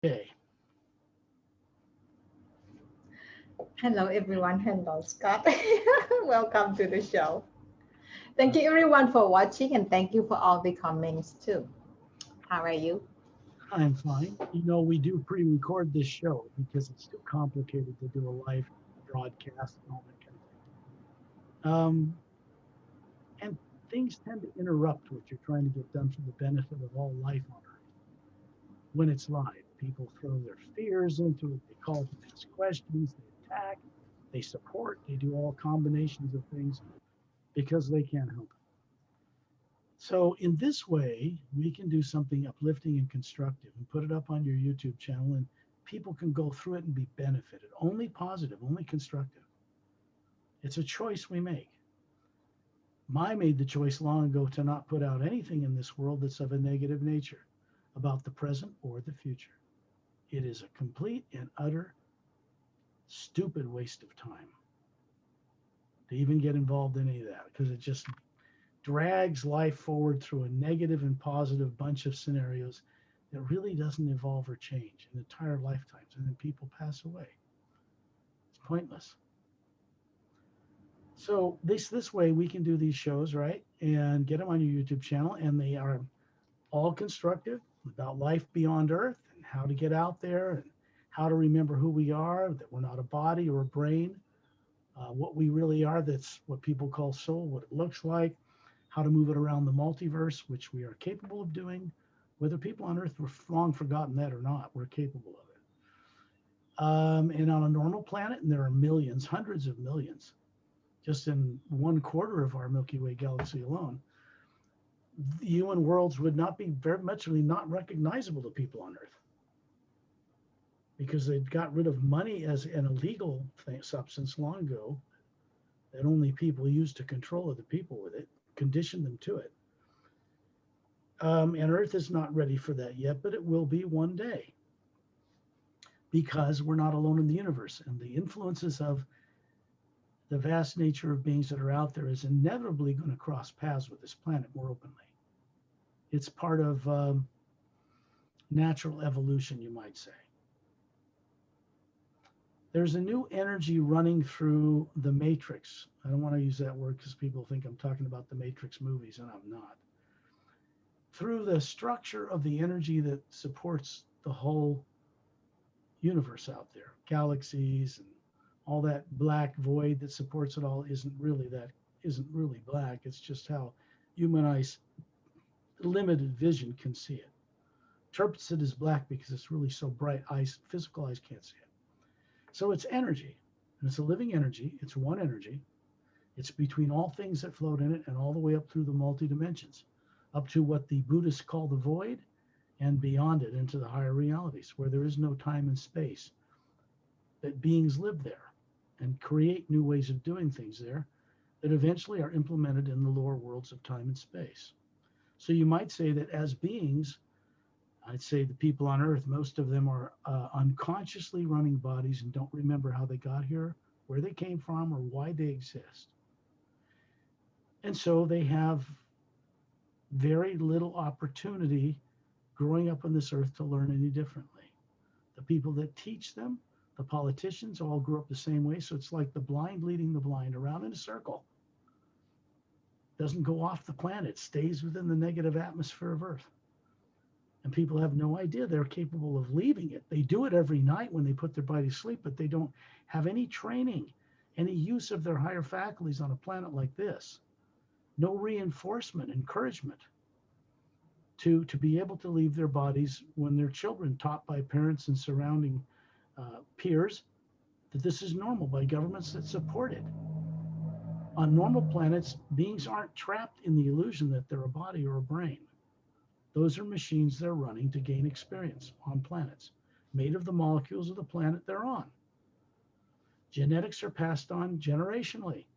Okay. Hello, everyone. Hello, Scott. Welcome to the show. Thank you, everyone, for watching, and thank you for all the comments, too. How are you? I'm fine. We do pre-record this show because it's too complicated to do a live broadcast and all that kind of thing. And things tend to interrupt what you're trying to get done for the benefit of all life on Earth. When it's live, people throw their fears into it. They call up and ask questions. They attack. They support. They do all combinations of things because they can't help it. So in this way, we can do something uplifting and constructive and put it up on your YouTube channel, and people can go through it and be benefited. Only positive, only constructive. It's a choice we make. I made the choice long ago to not put out anything in this world that's of a negative nature about the present or the future. It is a complete and utter stupid waste of time to even get involved in any of that because it just drags life forward through a negative and positive bunch of scenarios that really doesn't evolve or change in entire lifetimes. And then people pass away. It's pointless. So this way we can do these shows, right? And get them on your YouTube channel. And they are all constructive about life beyond Earth and how to get out there and how to remember who we are, that we're not a body or a brain, what we really are. That's what people call soul, what it looks like, how to move it around the multiverse, which we are capable of doing. Whether people on Earth were long forgotten that or not, we're capable of it. And on a normal planet, and there are millions, hundreds of millions, just in 1/4 of our Milky Way galaxy alone, the human worlds would not be very much really not recognizable to people on Earth because they got rid of money as an illegal substance long ago that only people use to control other people with it, condition them to it. And Earth is not ready for that yet, but it will be one day because we're not alone in the universe. And the influences of the vast nature of beings that are out there is inevitably going to cross paths with this planet more openly. It's part of natural evolution, you might say. There's a new energy running through the matrix. I don't want to use that word because people think I'm talking about the Matrix movies, and I'm not. Through the structure of the energy that supports the whole universe out there, galaxies and all that black void that supports it all isn't really black. It's just how human eyes, limited vision, can see it. Interprets it as black because it's really so bright, eyes, physical eyes can't see it. So it's energy, and it's a living energy. It's one energy. It's between all things that float in it and all the way up through the multi dimensions, up to what the Buddhists call the void and beyond it into the higher realities where there is no time and space, that beings live there and create new ways of doing things there that eventually are implemented in the lower worlds of time and space. So you might say that as beings, I'd say the people on Earth, most of them are unconsciously running bodies and don't remember how they got here, where they came from, or why they exist. And so they have very little opportunity growing up on this earth to learn any differently. The people that teach them, the politicians, all grew up the same way. So it's like the blind leading the blind around in a circle. Doesn't go off the planet, stays within the negative atmosphere of Earth. And people have no idea they're capable of leaving it. They do it every night when they put their body to sleep, but they don't have any training, any use of their higher faculties on a planet like this. No reinforcement, encouragement to be able to leave their bodies when they're children, taught by parents and surrounding peers that this is normal, by governments that support it. On normal planets, beings aren't trapped in the illusion that they're a body or a brain. Those are machines they're running to gain experience on planets, made of the molecules of the planet they're on. Genetics are passed on generationally.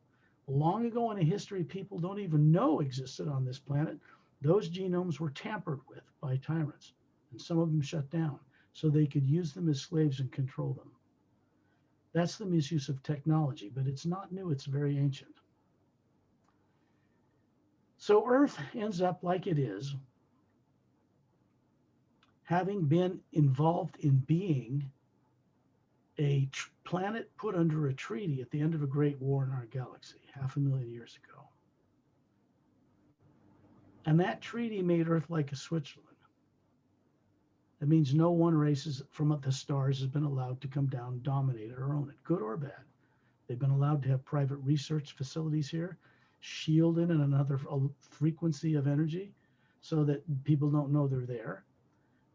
Long ago in a history people don't even know existed on this planet, those genomes were tampered with by tyrants, and some of them shut down so they could use them as slaves and control them. That's the misuse of technology, but it's not new, it's very ancient. So Earth ends up like it is, having been involved in being a planet put under a treaty at the end of a great war in our galaxy, 500,000 years ago. And that treaty made Earth like a Switzerland. That means no one race from the stars has been allowed to come down and dominate it or own it, good or bad. They've been allowed to have private research facilities here, shielded in another frequency of energy so that people don't know they're there.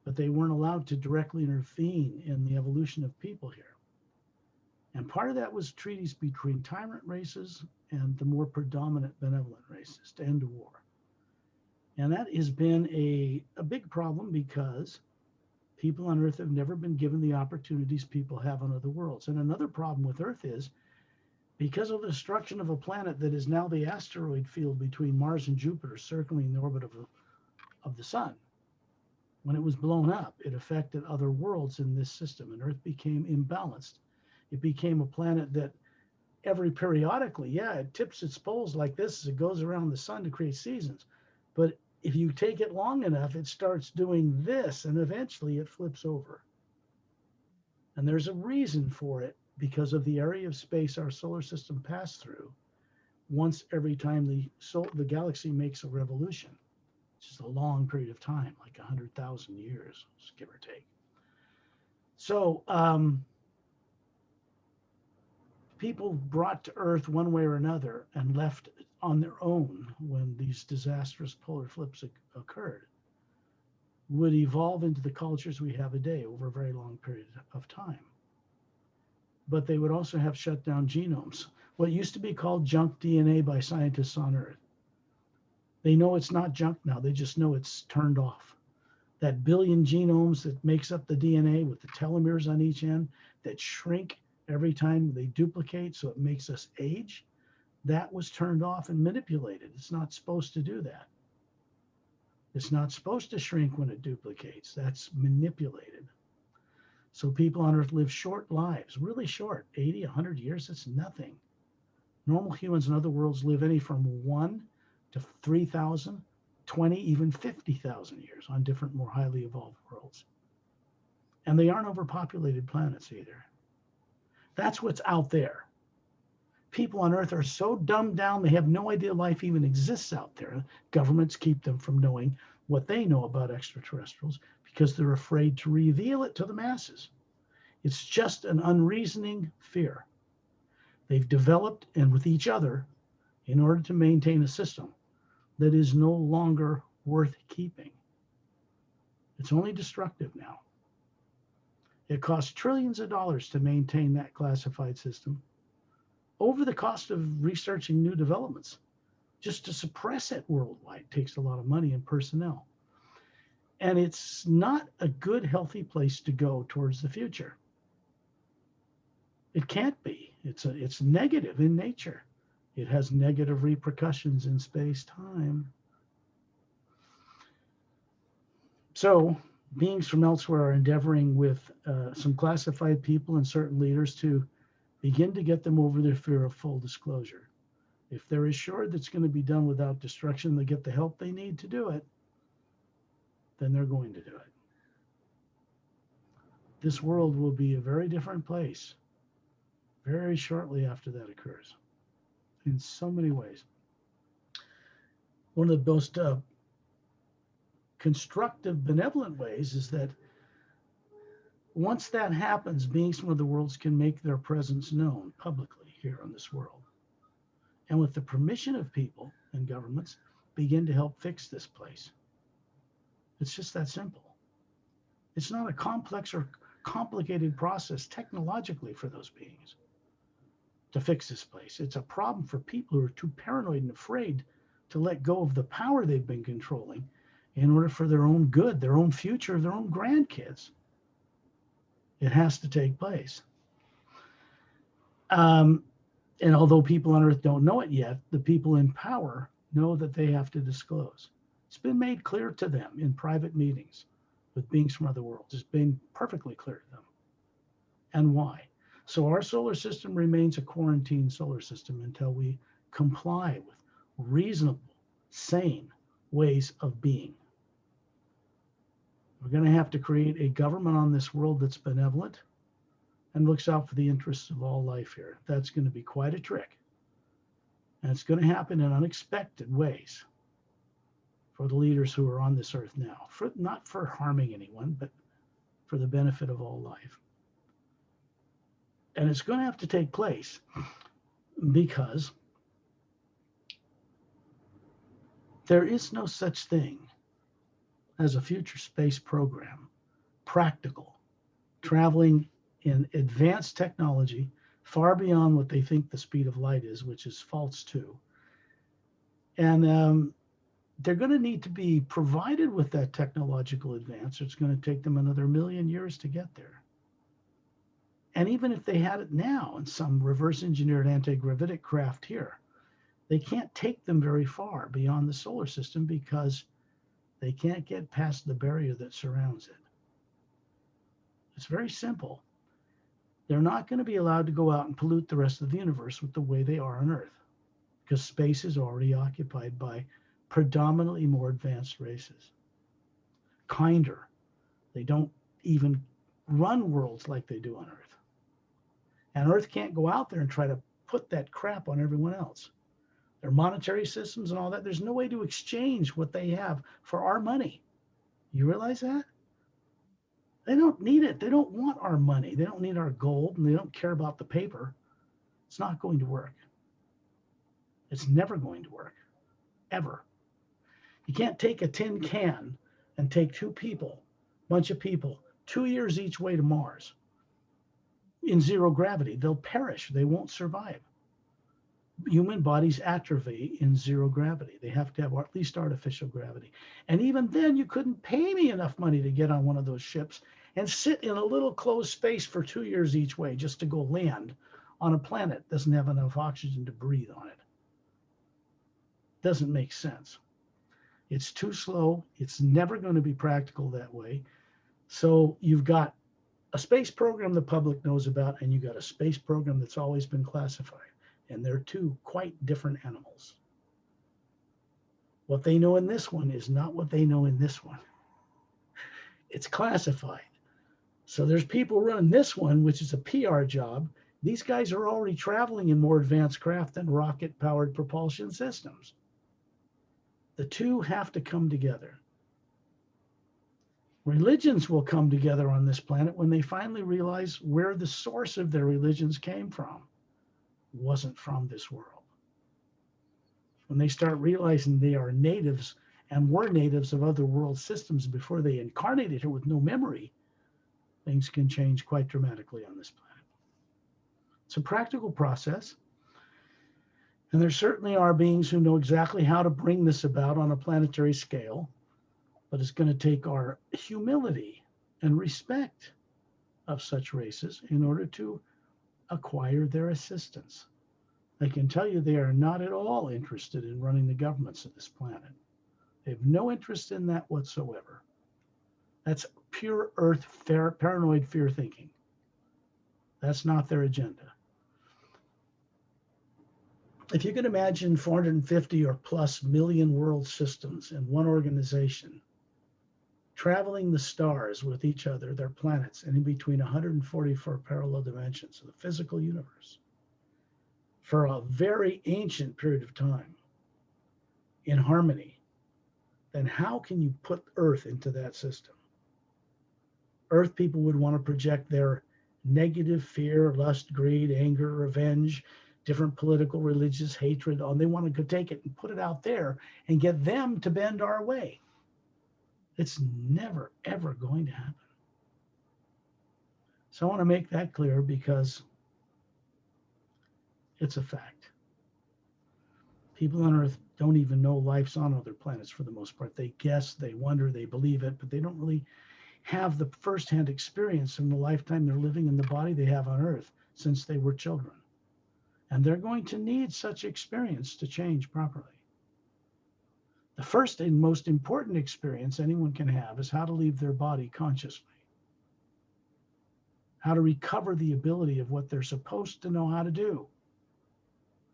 But they weren't allowed to directly intervene in the evolution of people here. And part of that was treaties between tyrant races and the more predominant benevolent races to end a war. And that has been a big problem because people on Earth have never been given the opportunities people have on other worlds. And another problem with Earth is because of the destruction of a planet that is now the asteroid field between Mars and Jupiter circling the orbit of the sun. When it was blown up, it affected other worlds in this system, and Earth became imbalanced. It became a planet that periodically, it tips its poles like this as it goes around the sun to create seasons. But if you take it long enough, it starts doing this, and eventually it flips over. And there's a reason for it because of the area of space our solar system passed through once every time the galaxy makes a revolution. It's just a long period of time, like 100,000 years, give or take. So people brought to Earth one way or another and left on their own when these disastrous polar flips occurred would evolve into the cultures we have today over a very long period of time. But they would also have shut down genomes, what used to be called junk DNA by scientists on Earth. They know it's not junk now, they just know it's turned off. That billion genomes that makes up the DNA with the telomeres on each end that shrink every time they duplicate so it makes us age, that was turned off and manipulated. It's not supposed to do that. It's not supposed to shrink when it duplicates. That's manipulated. So people on Earth live short lives, really short, 80, 100 years, that's nothing. Normal humans in other worlds live any from 1 to 3,000, 20, even 50,000 years on different, more highly evolved worlds. And they aren't overpopulated planets either. That's what's out there. People on Earth are so dumbed down, they have no idea life even exists out there. Governments keep them from knowing what they know about extraterrestrials because they're afraid to reveal it to the masses. It's just an unreasoning fear. They've developed, and with each other, in order to maintain a system that is no longer worth keeping. It's only destructive now. It costs trillions of dollars to maintain that classified system over the cost of researching new developments. Just to suppress it worldwide takes a lot of money and personnel. And it's not a good, healthy place to go towards the future. It can't be. It's negative in nature. It has negative repercussions in space-time. So beings from elsewhere are endeavoring with some classified people and certain leaders to begin to get them over their fear of full disclosure. If they're assured that's going to be done without destruction, they get the help they need to do it, then they're going to do it. This world will be a very different place very shortly after that occurs, in so many ways. One of the most constructive, benevolent ways is that once that happens, beings from other worlds can make their presence known publicly here on this world. And with the permission of people and governments, begin to help fix this place. It's just that simple. It's not a complex or complicated process technologically for those beings to fix this place. It's a problem for people who are too paranoid and afraid to let go of the power they've been controlling in order for their own good, their own future, their own grandkids. It has to take place. And although people on Earth don't know it yet, the people in power know that they have to disclose. It's been made clear to them in private meetings with beings from other worlds. It's been perfectly clear to them. And why? So our solar system remains a quarantine solar system until we comply with reasonable, sane ways of being. We're going to have to create a government on this world that's benevolent and looks out for the interests of all life here. That's going to be quite a trick. And it's going to happen in unexpected ways for the leaders who are on this earth now, not for harming anyone, but for the benefit of all life. And it's going to have to take place because there is no such thing as a future space program, practical, traveling in advanced technology far beyond what they think the speed of light is, which is false too. And they're going to need to be provided with that technological advance. It's going to take them another million years to get there. And even if they had it now in some reverse engineered anti-gravitic craft here, they can't take them very far beyond the solar system because they can't get past the barrier that surrounds it. It's very simple. They're not going to be allowed to go out and pollute the rest of the universe with the way they are on Earth, because space is already occupied by predominantly more advanced races. Kinder. They don't even run worlds like they do on Earth. And Earth can't go out there and try to put that crap on everyone else. Their monetary systems and all that, there's no way to exchange what they have for our money. You realize that? They don't need it. They don't want our money. They don't need our gold, and they don't care about the paper. It's not going to work. It's never going to work, ever. You can't take a tin can and take two people, bunch of people, 2 years each way to Mars in zero gravity. They'll perish. They won't survive. Human bodies atrophy in zero gravity. They have to have at least artificial gravity. And even then, you couldn't pay me enough money to get on one of those ships and sit in a little closed space for 2 years each way just to go land on a planet that doesn't have enough oxygen to breathe on it. Doesn't make sense. It's too slow. It's never going to be practical that way. So you've got a space program the public knows about, and you've got a space program that's always been classified. And they're two quite different animals. What they know in this one is not what they know in this one. It's classified. So there's people running this one, which is a PR job. These guys are already traveling in more advanced craft than rocket-powered propulsion systems. The two have to come together. Religions will come together on this planet when they finally realize where the source of their religions came from. Wasn't from this world. When they start realizing they are natives and were natives of other world systems before they incarnated here with no memory, things can change quite dramatically on this planet. It's a practical process. And there certainly are beings who know exactly how to bring this about on a planetary scale, but it's going to take our humility and respect of such races in order to acquire their assistance. I can tell you they are not at all interested in running the governments of this planet. They have no interest in that whatsoever. That's pure Earth paranoid fear thinking. That's not their agenda. If you can imagine 450 or plus million world systems in one organization, traveling the stars with each other, their planets, and in between 144 parallel dimensions of the physical universe for a very ancient period of time in harmony, then how can you put Earth into that system? Earth people would want to project their negative fear, lust, greed, anger, revenge, different political, religious hatred on. They want to go take it and put it out there and get them to bend our way. It's never, ever going to happen. So I want to make that clear because it's a fact. People on Earth don't even know life's on other planets for the most part. They guess, they wonder, they believe it, but they don't really have the firsthand experience in the lifetime they're living in the body they have on Earth since they were children. And they're going to need such experience to change properly. The first and most important experience anyone can have is how to leave their body consciously. How to recover the ability of what they're supposed to know how to do.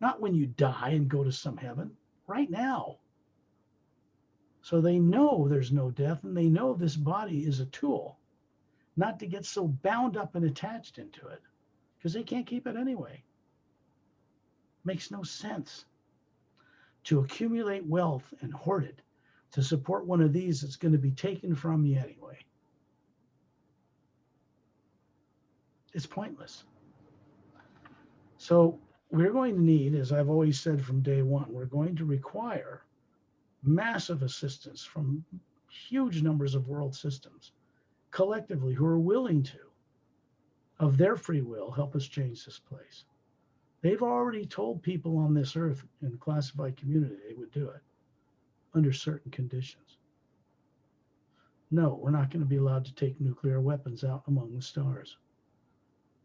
Not when you die and go to some heaven, right now. So they know there's no death, and they know this body is a tool, not to get so bound up and attached into it, because they can't keep it anyway. Makes no sense to accumulate wealth and hoard it to support one of these that's going to be taken from you anyway. It's pointless. So we're going to need, as I've always said from day one, we're going to require massive assistance from huge numbers of world systems collectively who are willing to, of their free will, help us change this place. They've already told people on this earth in the classified community they would do it under certain conditions. No, we're not going to be allowed to take nuclear weapons out among the stars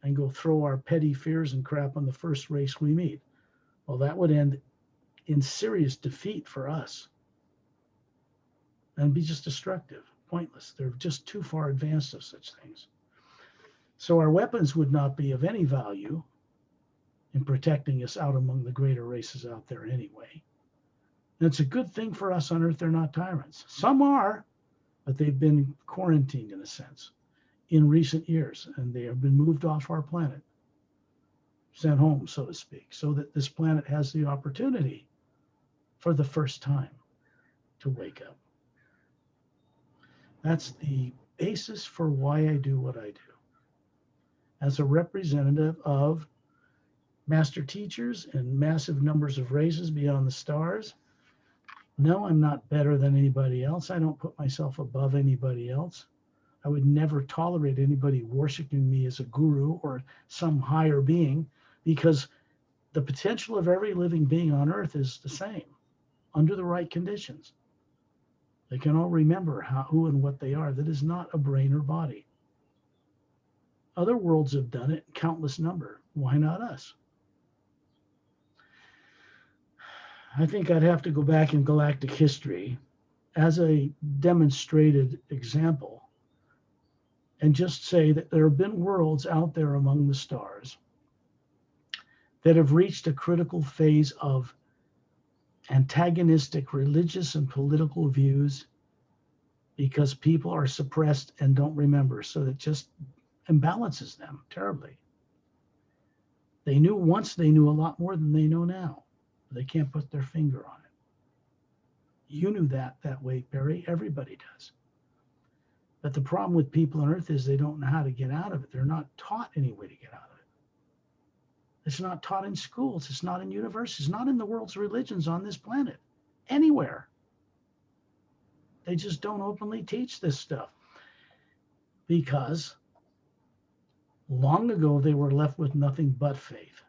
and go throw our petty fears and crap on the first race we meet. Well, that would end in serious defeat for us and be just destructive, pointless. They're just too far advanced of such things. So our weapons would not be of any value in protecting us out among the greater races out there anyway. And it's a good thing for us on Earth they're not tyrants. Some are, but they've been quarantined in a sense in recent years, and they have been moved off our planet, sent home, so to speak, so that this planet has the opportunity for the first time to wake up. That's the basis for why I do what I do. As a representative of master teachers and massive numbers of races beyond the stars, no, I'm not better than anybody else. I don't put myself above anybody else. I would never tolerate anybody worshiping me as a guru or some higher being, because the potential of every living being on earth is the same under the right conditions. They can all remember who and what they are. That is not a brain or body. Other worlds have done it, countless number. Why not us? I think I'd have to go back in galactic history as a demonstrated example and just say that there have been worlds out there among the stars that have reached a critical phase of antagonistic religious and political views because people are suppressed and don't remember. So it just imbalances them terribly. They knew once, they knew a lot more than they know now. They can't put their finger on it. You knew that way, Perry. Everybody does. But the problem with people on Earth is they don't know how to get out of it. They're not taught any way to get out of it. It's not taught in schools. It's not in universities. It's not in the world's religions on this planet. Anywhere. They just don't openly teach this stuff. Because long ago they were left with nothing but faith.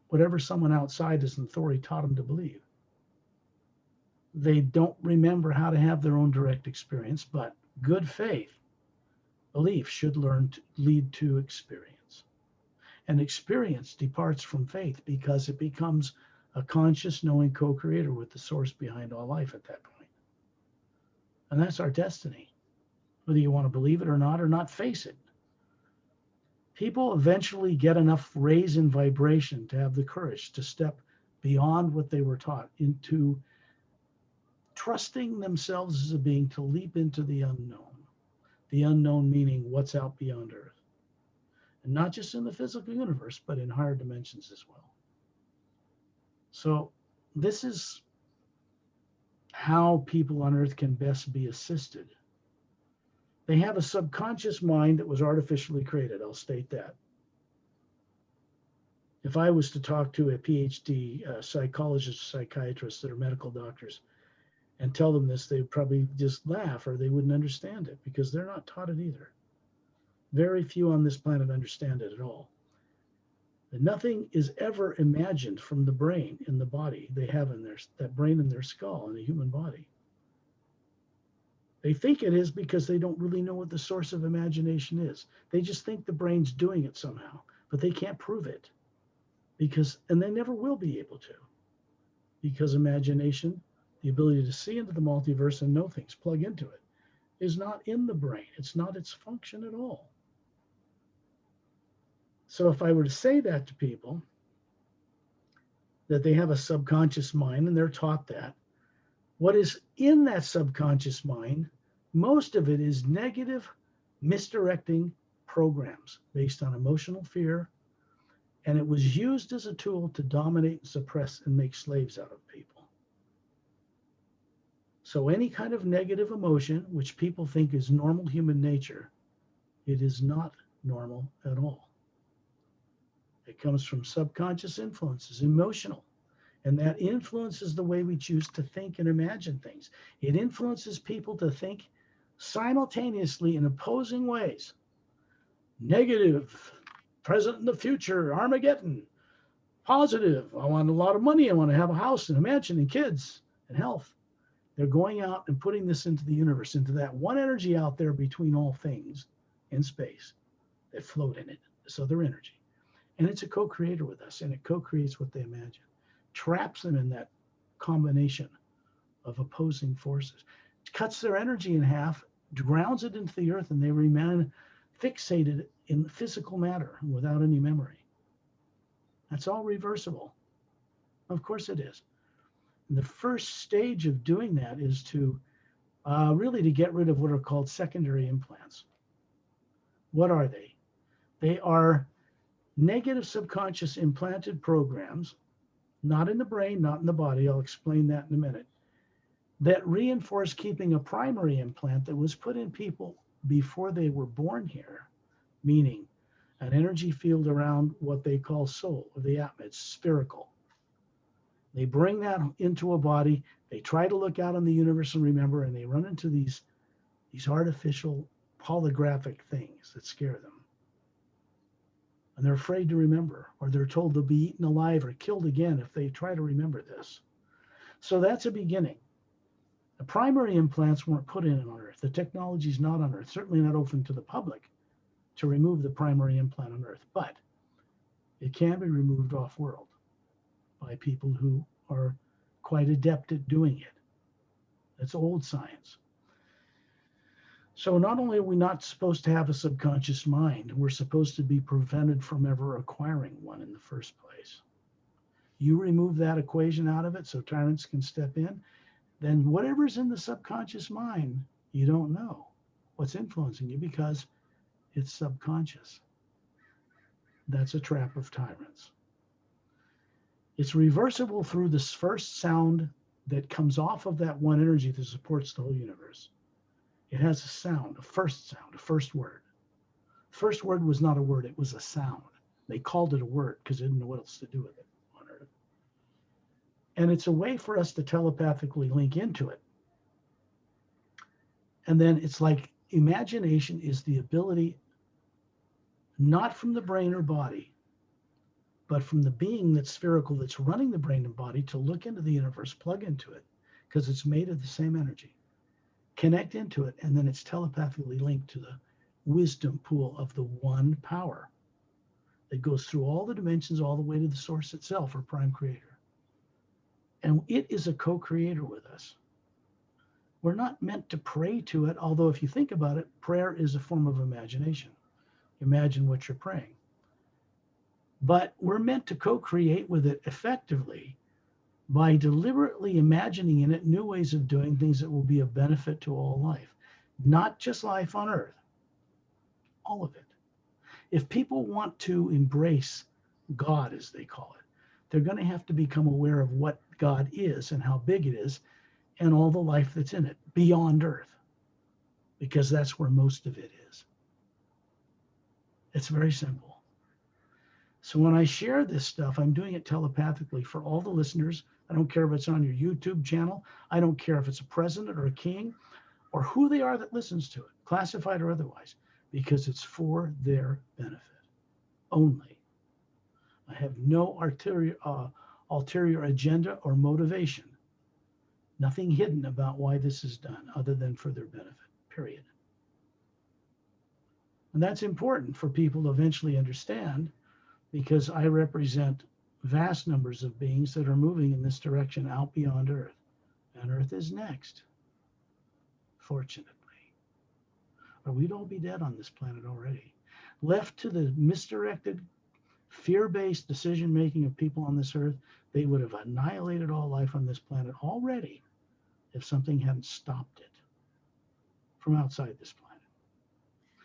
Whatever someone outside as an authority taught them to believe. They don't remember how to have their own direct experience, but good faith, belief should lead to experience. And experience departs from faith because it becomes a conscious knowing co-creator with the source behind all life at that point. And that's our destiny. Whether you want to believe it or not face it. People eventually get enough raise in vibration to have the courage to step beyond what they were taught into trusting themselves as a being to leap into the unknown. The unknown meaning what's out beyond Earth. And not just in the physical universe, but in higher dimensions as well. So this is how people on Earth can best be assisted. They have a subconscious mind that was artificially created. I'll state that. If I was to talk to a PhD psychologist, psychiatrist that are medical doctors and tell them this, they would probably just laugh or they wouldn't understand it because they're not taught it either. Very few on this planet understand it at all. And nothing is ever imagined from the brain in the body they have in that brain in their skull in the human body. They think it is because they don't really know what the source of imagination is. They just think the brain's doing it somehow, but they can't prove it and they never will be able to, because imagination, the ability to see into the multiverse and know things, plug into it, is not in the brain. It's not its function at all. So if I were to say that to people, that they have a subconscious mind and they're taught that, What is in that subconscious mind, most of it is negative, misdirecting programs based on emotional fear, and it was used as a tool to dominate, suppress, and make slaves out of people. So any kind of negative emotion, which people think is normal human nature, it is not normal at all. It comes from subconscious influences, emotional. And that influences the way we choose to think and imagine things. It influences people to think simultaneously in opposing ways. Negative, present and the future, Armageddon. Positive, I want a lot of money. I want to have a house and a mansion and kids and health. They're going out and putting this into the universe, into that one energy out there between all things in space that float in it, this other energy. And it's a co-creator with us, and it co-creates what they imagine, traps them in that combination of opposing forces, cuts their energy in half, grounds it into the earth, and they remain fixated in physical matter without any memory. That's all reversible. Of course it is. And the first stage of doing that is to really to get rid of what are called secondary implants. What are they? They are negative subconscious implanted programs, not in the brain, not in the body. I'll explain that in a minute, that reinforce keeping a primary implant that was put in people before they were born here, meaning an energy field around what they call soul or the atma. It's spherical. They bring that into a body. They try to look out on the universe and remember, and they run into these artificial holographic things that scare them. And they're afraid to remember, or they're told they'll be eaten alive or killed again if they try to remember this. So that's a beginning. The primary implants weren't put in on Earth. The technology is not on Earth, certainly not open to the public to remove the primary implant on Earth, but it can be removed off world by people who are quite adept at doing it. That's old science. So not only are we not supposed to have a subconscious mind, we're supposed to be prevented from ever acquiring one in the first place. You remove that equation out of it so tyrants can step in, then whatever's in the subconscious mind, you don't know what's influencing you because it's subconscious. That's a trap of tyrants. It's reversible through this first sound that comes off of that one energy that supports the whole universe. It has a sound, a first word. First word was not a word, it was a sound. They called it a word because they didn't know what else to do with it on Earth. And it's a way for us to telepathically link into it. And then it's like imagination is the ability, not from the brain or body, but from the being that's spherical, that's running the brain and body, to look into the universe, plug into it, because it's made of the same energy. Connect into it, and then it's telepathically linked to the wisdom pool of the one power that goes through all the dimensions all the way to the source itself, or prime creator. And it is a co-creator with us. We're not meant to pray to it, although if you think about it, prayer is a form of imagination. Imagine what you're praying. But we're meant to co-create with it effectively by deliberately imagining in it new ways of doing things that will be of benefit to all life, not just life on Earth, all of it. If people want to embrace God, as they call it, they're going to have to become aware of what God is and how big it is and all the life that's in it beyond Earth, because that's where most of it is. It's very simple. So when I share this stuff, I'm doing it telepathically for all the listeners. I don't care if it's on your YouTube channel. I don't care if it's a president or a king or who they are that listens to it, classified or otherwise, because it's for their benefit only. I have no ulterior agenda or motivation. Nothing hidden about why this is done other than for their benefit, period. And that's important for people to eventually understand, because I represent vast numbers of beings that are moving in this direction out beyond Earth. And Earth is next, fortunately. Or we'd all be dead on this planet already. Left to the misdirected, fear-based decision-making of people on this Earth, they would have annihilated all life on this planet already if something hadn't stopped it from outside this planet.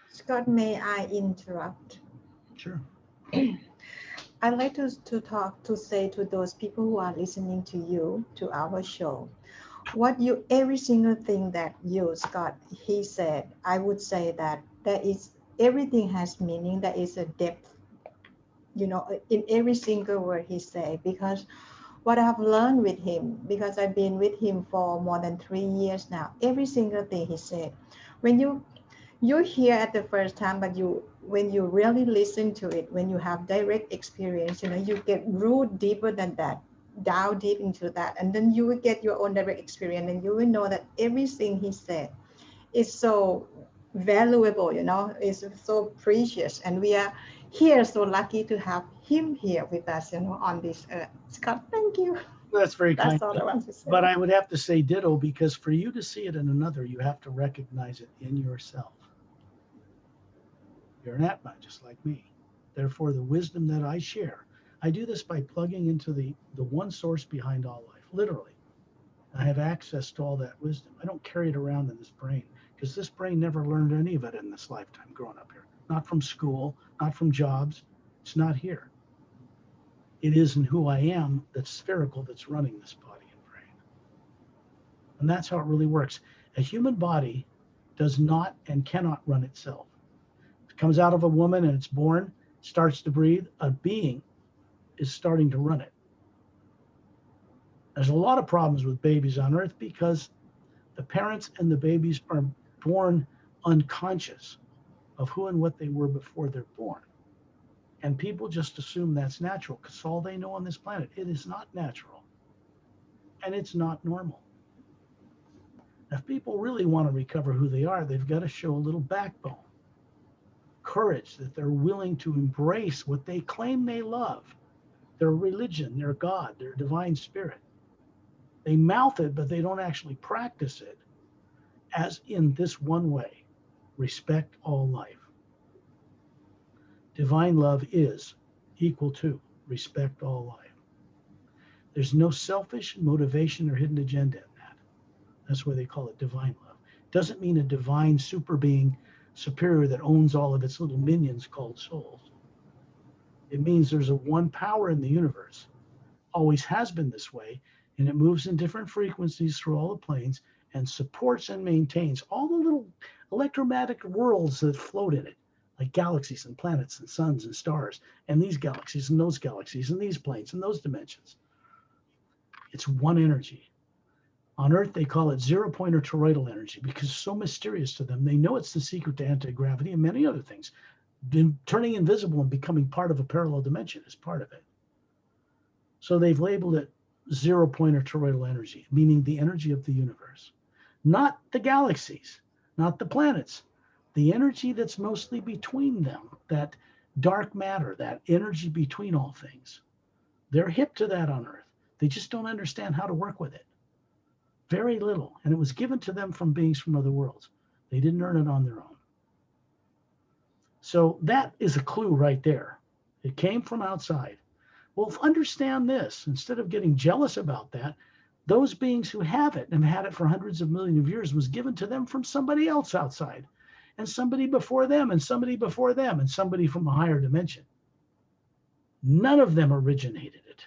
Scott, may I interrupt? Sure. I'd like to say to those people who are listening to you, to our show, every single thing that you, Scott, he said, I would say that everything has meaning. There is a depth, in every single word he said, because what I have learned with him, because I've been with him for more than 3 years now, every single thing he said, when you hear at the first time, but when you really listen to it, when you have direct experience, you get root deeper than that, down deep into that, and then you will get your own direct experience, and you will know that everything he said is so valuable, is so precious, and we are here so lucky to have him here with us, on this earth. Scott, thank you. That's very kind. That's all I want to say. But I would have to say ditto, because for you to see it in another, you have to recognize it in yourself. You're an Atma, just like me. Therefore, the wisdom that I share, I do this by plugging into the one source behind all life, literally. I have access to all that wisdom. I don't carry it around in this brain, because this brain never learned any of it in this lifetime growing up here. Not from school, not from jobs. It's not here. It isn't who I am that's spherical that's running this body and brain. And that's how it really works. A human body does not and cannot run itself. It comes out of a woman and it's born, starts to breathe, a being is starting to run it. There's a lot of problems with babies on Earth because the parents and the babies are born unconscious of who and what they were before they're born. And people just assume that's natural because all they know on this planet. It is not natural. And it's not normal. If people really want to recover who they are, they've got to show a little backbone, courage, that they're willing to embrace what they claim they love, their religion, their God, their divine spirit. They mouth it, but they don't actually practice it, as in this one way: respect all life. Divine love is equal to respect all life. There's no selfish motivation or hidden agenda in that. That's why they call it divine love. Doesn't mean a divine super being superior that owns all of its little minions called souls. It means there's a one power in the universe, always has been this way, and it moves in different frequencies through all the planes and supports and maintains all the little electromagnetic worlds that float in it, like galaxies and planets and suns and stars, and these galaxies and those galaxies and these planes and those dimensions. It's one energy. On Earth, they call it zero-point or toroidal energy because it's so mysterious to them. They know it's the secret to anti-gravity and many other things. Turning invisible and becoming part of a parallel dimension is part of it. So they've labeled it zero-point or toroidal energy, meaning the energy of the universe. Not the galaxies, not the planets, the energy that's mostly between them, that dark matter, that energy between all things. They're hip to that on Earth. They just don't understand how to work with it. Very little. And it was given to them from beings from other worlds. They didn't earn it on their own. So that is a clue right there. It came from outside. Well, understand this. Instead of getting jealous about that, those beings who have it and have had it for hundreds of millions of years was given to them from somebody else outside, and somebody before them, and somebody before them, and somebody from a higher dimension. None of them originated it.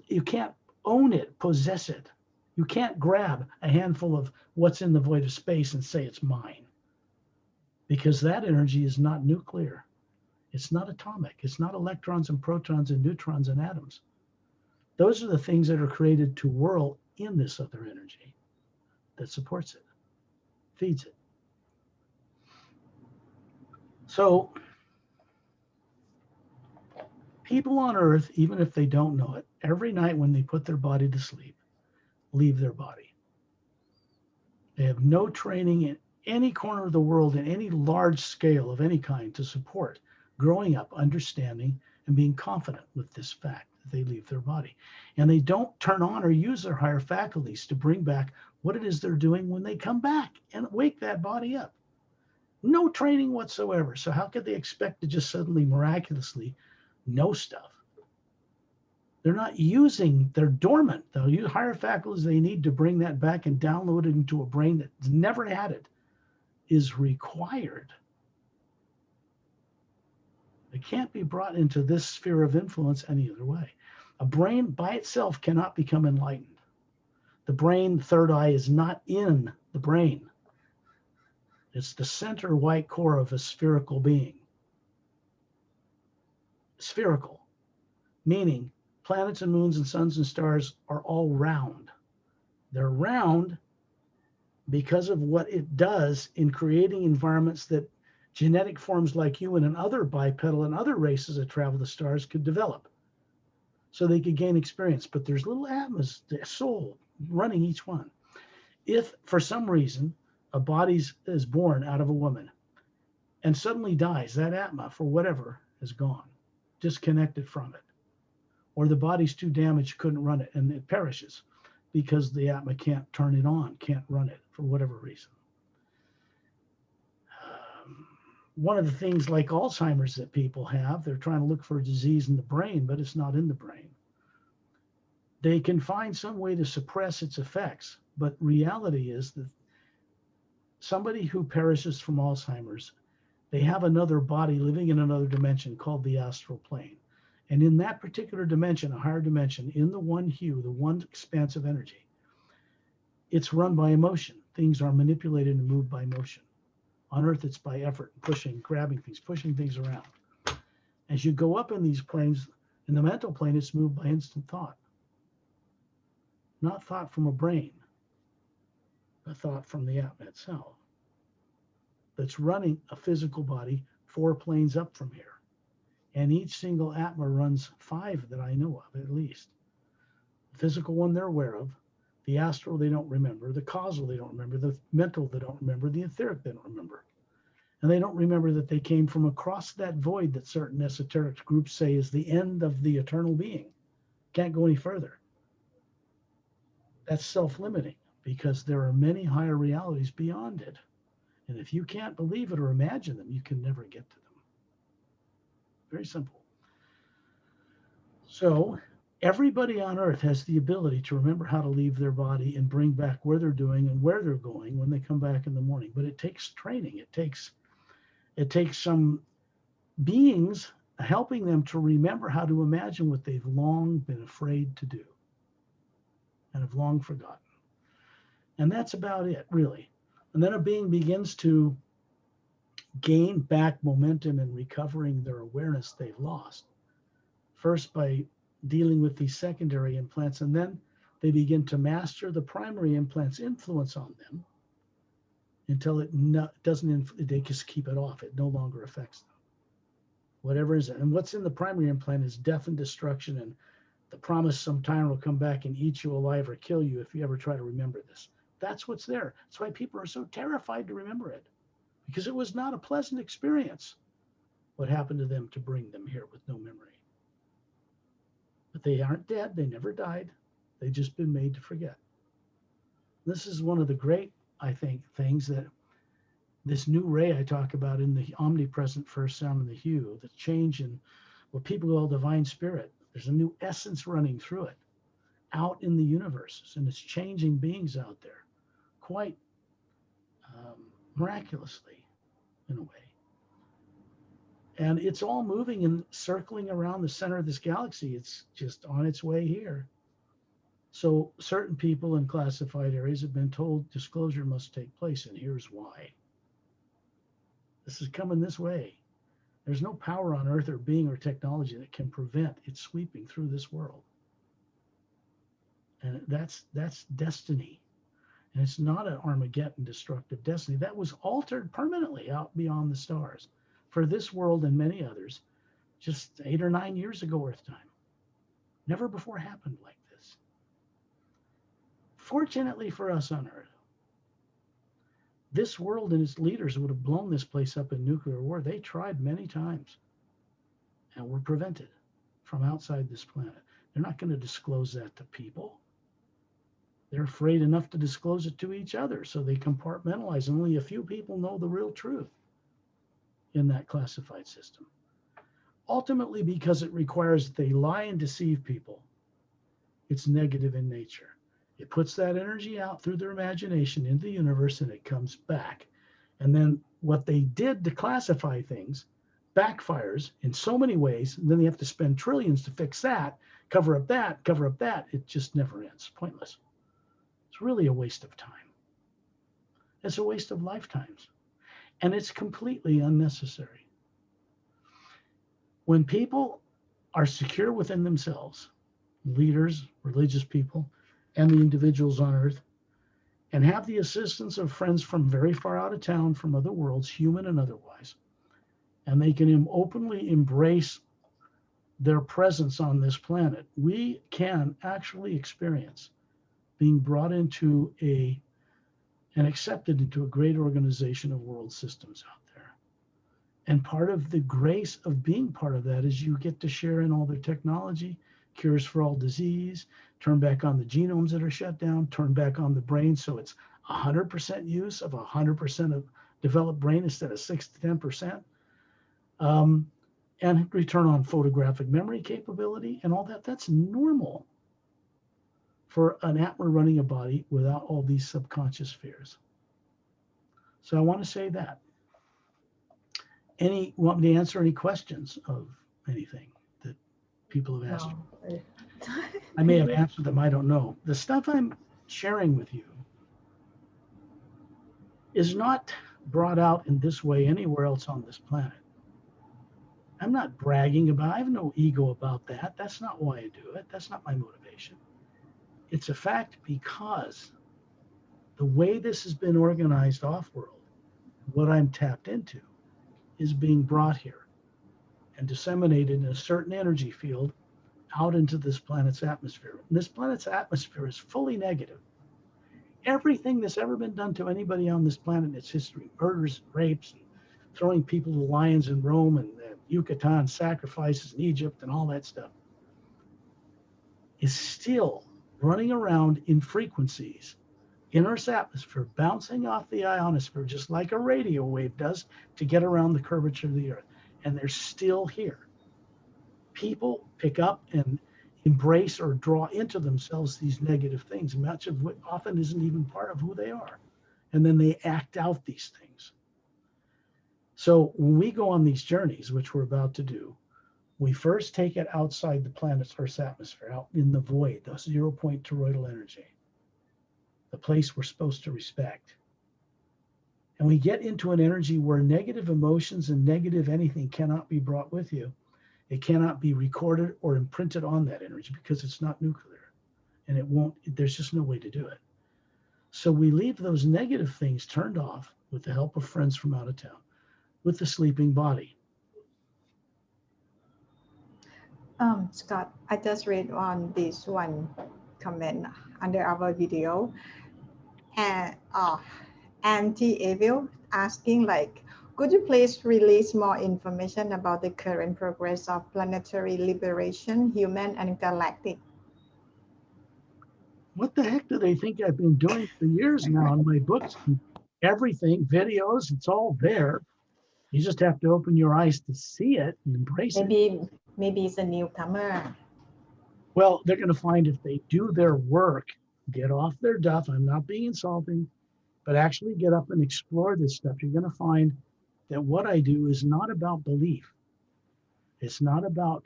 You can't own it, possess it. You can't grab a handful of what's in the void of space and say it's mine, because that energy is not nuclear. It's not atomic. It's not electrons and protons and neutrons and atoms. Those are the things that are created to whirl in this other energy that supports it, feeds it. So people on Earth, even if they don't know it, every night when they put their body to sleep, leave their body. They have no training in any corner of the world in any large scale of any kind to support growing up, understanding, and being confident with this fact that they leave their body. And they don't turn on or use their higher faculties to bring back what it is they're doing when they come back and wake that body up. No training whatsoever. So how could they expect to just suddenly miraculously know stuff? They're not using, they're dormant. They'll use higher faculties they need to bring that back and download it into a brain that's never had it is required. It can't be brought into this sphere of influence any other way. A brain by itself cannot become enlightened. The brain, third eye, is not in the brain. It's the center white core of a spherical being. Spherical, meaning planets and moons and suns and stars are all round. They're round because of what it does in creating environments that genetic forms like you and other bipedal and other races that travel the stars could develop so they could gain experience. But there's little atmas, the soul running each one. If for some reason a body is born out of a woman and suddenly dies, that atma, for whatever, is gone, disconnected from it. Or the body's too damaged, couldn't run it, and it perishes because the atma can't turn it on, can't run it for whatever reason. One of the things like Alzheimer's that people have, they're trying to look for a disease in the brain, but it's not in the brain. They can find some way to suppress its effects, but reality is that somebody who perishes from Alzheimer's, they have another body living in another dimension called the astral plane. And in that particular dimension, a higher dimension, in the one hue, the one expansive energy, it's run by emotion. Things are manipulated and moved by emotion. On Earth, it's by effort, pushing, grabbing things, pushing things around. As you go up in these planes, in the mental plane, it's moved by instant thought. Not thought from a brain, but thought from the atma itself. That's running a physical body 4 planes up from here. And each single atma runs 5 that I know of, at least. The physical one they're aware of, the astral they don't remember, the causal they don't remember, the mental they don't remember, the etheric they don't remember. And they don't remember that they came from across that void that certain esoteric groups say is the end of the eternal being. Can't go any further. That's self-limiting because there are many higher realities beyond it. And if you can't believe it or imagine them, you can never get to them. Very simple. So everybody on Earth has the ability to remember how to leave their body and bring back where they're doing and where they're going when they come back in the morning. But it takes training. It takes some beings helping them to remember how to imagine what they've long been afraid to do and have long forgotten. And that's about it, really. And then a being begins to gain back momentum and recovering their awareness they've lost. First by dealing with these secondary implants, and then they begin to master the primary implant's influence on them until they just keep it off. It no longer affects them. Whatever is it. And what's in the primary implant is death and destruction and the promise some tyrant will come back and eat you alive or kill you if you ever try to remember this. That's what's there. That's why people are so terrified to remember it, because it was not a pleasant experience what happened to them to bring them here with no memory. But they aren't dead. They never died. They've just been made to forget. This is one of the great, I think, things that this new ray I talk about in the omnipresent first sound and the hue, the change in what people call divine spirit. There's a new essence running through it out in the universes, and it's changing beings out there quite miraculously in a way. And it's all moving and circling around the center of this galaxy. It's just on its way here. So certain people in classified areas have been told disclosure must take place, and here's why. This is coming this way. There's no power on Earth or being or technology that can prevent it sweeping through this world. And that's destiny. And it's not an Armageddon destructive destiny. That was altered permanently out beyond the stars for this world and many others just 8 or 9 years ago Earth time. Never before happened like this. Fortunately for us on Earth, this world and its leaders would have blown this place up in nuclear war. They tried many times and were prevented from outside this planet. They're not going to disclose that to people. They're afraid enough to disclose it to each other, so they compartmentalize. Only a few people know the real truth in that classified system. Ultimately, because it requires that they lie and deceive people it's negative in nature. It puts that energy out through their imagination into the universe and it comes back. And then what they did to classify things backfires in so many ways. And then they have to spend trillions to fix that, cover up that, cover up that. It just never ends. Pointless. It's really a waste of time. It's a waste of lifetimes. And it's completely unnecessary. When people are secure within themselves, leaders, religious people, and the individuals on earth, and have the assistance of friends from very far out of town, from other worlds, human and otherwise, and they can openly embrace their presence on this planet, we can actually experience being brought into and accepted into a great organization of world systems out there. And part of the grace of being part of that is you get to share in all their technology, cures for all disease, turn back on the genomes that are shut down, turn back on the brain so it's 100% use of 100% of developed brain instead of 6 to 10%, and return on photographic memory capability and all that. That's normal for an Atma running a body without all these subconscious fears. So I want to say that. Want me to answer any questions of anything that people have asked? No. I may have answered them. I don't know. The stuff I'm sharing with you is not brought out in this way anywhere else on this planet. I'm not bragging about, I have no ego about that. That's not why I do it. That's not my motivation. It's a fact because the way this has been organized off-world, what I'm tapped into, is being brought here and disseminated in a certain energy field out into this planet's atmosphere. And this planet's atmosphere is fully negative. Everything that's ever been done to anybody on this planet in its history, murders, rapes, and throwing people to lions in Rome and Yucatan sacrifices in Egypt and all that stuff, is still running around in frequencies in Earth's atmosphere, bouncing off the ionosphere, just like a radio wave does to get around the curvature of the Earth. And they're still here. People pick up and embrace or draw into themselves these negative things, much of what often isn't even part of who they are. And then they act out these things. So when we go on these journeys, which we're about to do, we first take it outside the planet's Earth's atmosphere, out in the void, the 0-point toroidal energy, the place we're supposed to respect. And we get into an energy where negative emotions and negative anything cannot be brought with you. It cannot be recorded or imprinted on that energy because it's not nuclear. And it won't, there's just no way to do it. So we leave those negative things turned off with the help of friends from out of town, with the sleeping body. Scott, I just read on this one comment under our video, and anti-evil asking like, could you please release more information about the current progress of planetary liberation, human and galactic? What the heck do they think I've been doing for years now in my books and everything, videos, it's all there. You just have to open your eyes to see it and embrace it. Maybe it's a newcomer. Well, they're going to find if they do their work, get off their duff. I'm not being insulting, but actually get up and explore this stuff. You're going to find that what I do is not about belief. It's not about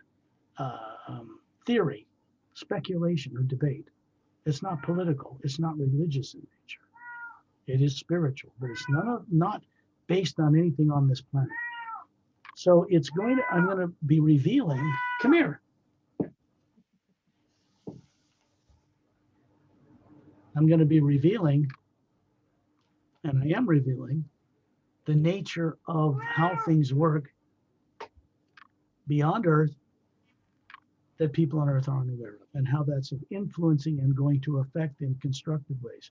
theory, speculation, or debate. It's not political. It's not religious in nature. It is spiritual, but it's not based on anything on this planet. So I'm going to be revealing, come here. I'm going to be revealing, and I am revealing, the nature of how things work beyond Earth that people on Earth aren't aware of, and how that's influencing and going to affect in constructive ways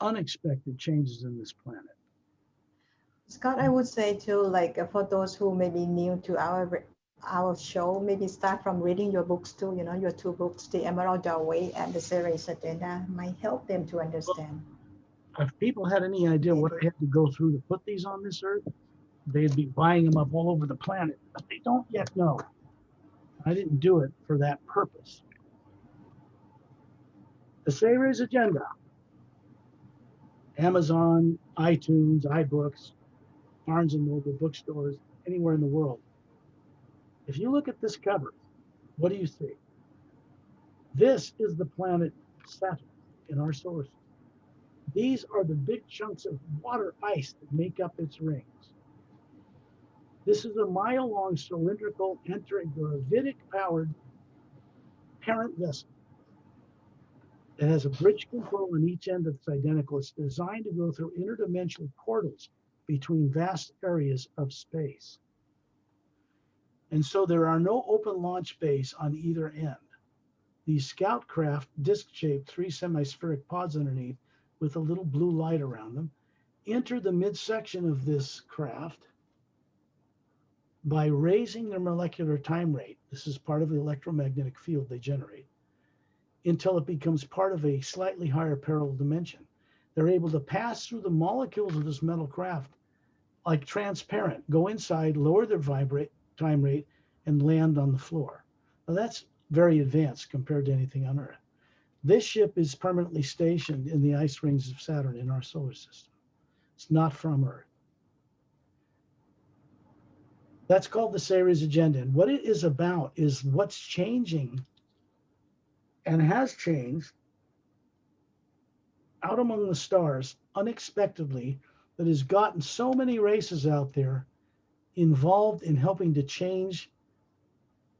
unexpected changes in this planet. Scott, I would say too, like for those who may be new to our show, maybe start from reading your books too, your two books, The Emerald Doorway and The Series Agenda, might help them to understand. If people had any idea what I had to go through to put these on this Earth, they'd be buying them up all over the planet, but they don't yet know. I didn't do it for that purpose. The Savior's Agenda, Amazon, iTunes, iBooks, Barnes and Noble bookstores, anywhere in the world. If you look at this cover, what do you see? This is the planet Saturn in our solar system. These are the big chunks of water ice that make up its rings. This is a mile-long cylindrical anti-gravitic-powered parent vessel. It has a bridge control on each end that's identical. It's designed to go through interdimensional portals between vast areas of space. And so there are no open launch bays on either end. These scout craft, disc-shaped, 3 semispheric pods underneath with a little blue light around them, enter the midsection of this craft by raising their molecular time rate. This is part of the electromagnetic field they generate, until it becomes part of a slightly higher parallel dimension. They're able to pass through the molecules of this metal craft like transparent, go inside, lower their time rate, and land on the floor. Now that's very advanced compared to anything on Earth. This ship is permanently stationed in the ice rings of Saturn in our solar system. It's not from Earth. That's called the Savior's Agenda. And what it is about is what's changing and has changed out among the stars unexpectedly, that has gotten so many races out there involved in helping to change,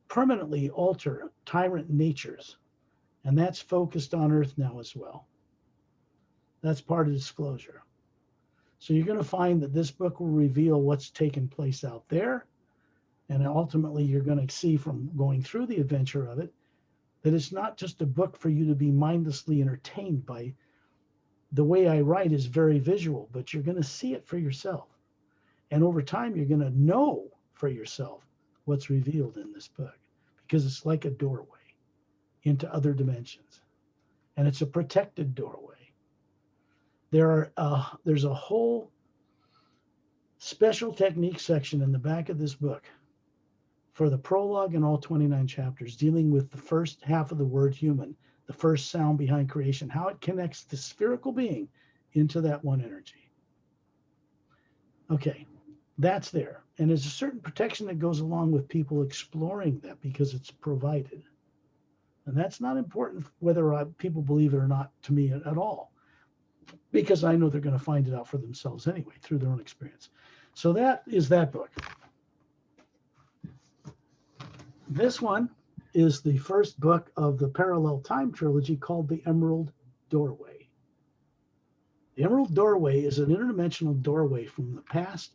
permanently alter tyrant natures. And that's focused on Earth now as well. That's part of disclosure. So you're going to find that this book will reveal what's taken place out there. And ultimately, you're going to see from going through the adventure of it that it's not just a book for you to be mindlessly entertained by. The way I write is very visual, but you're going to see it for yourself. And over time, you're going to know for yourself what's revealed in this book, because it's like a doorway into other dimensions. And it's a protected doorway. There's a whole special technique section in the back of this book for the prologue and all 29 chapters, dealing with the first half of the word human, the first sound behind creation, how it connects the spherical being into that one energy. Okay, that's there. And there's a certain protection that goes along with people exploring that, because it's provided. And that's not important whether people believe it or not to me at all, because I know they're going to find it out for themselves anyway through their own experience. So that is that book. This one is the first book of the Parallel Time trilogy, called The Emerald Doorway. The Emerald Doorway is an interdimensional doorway from the past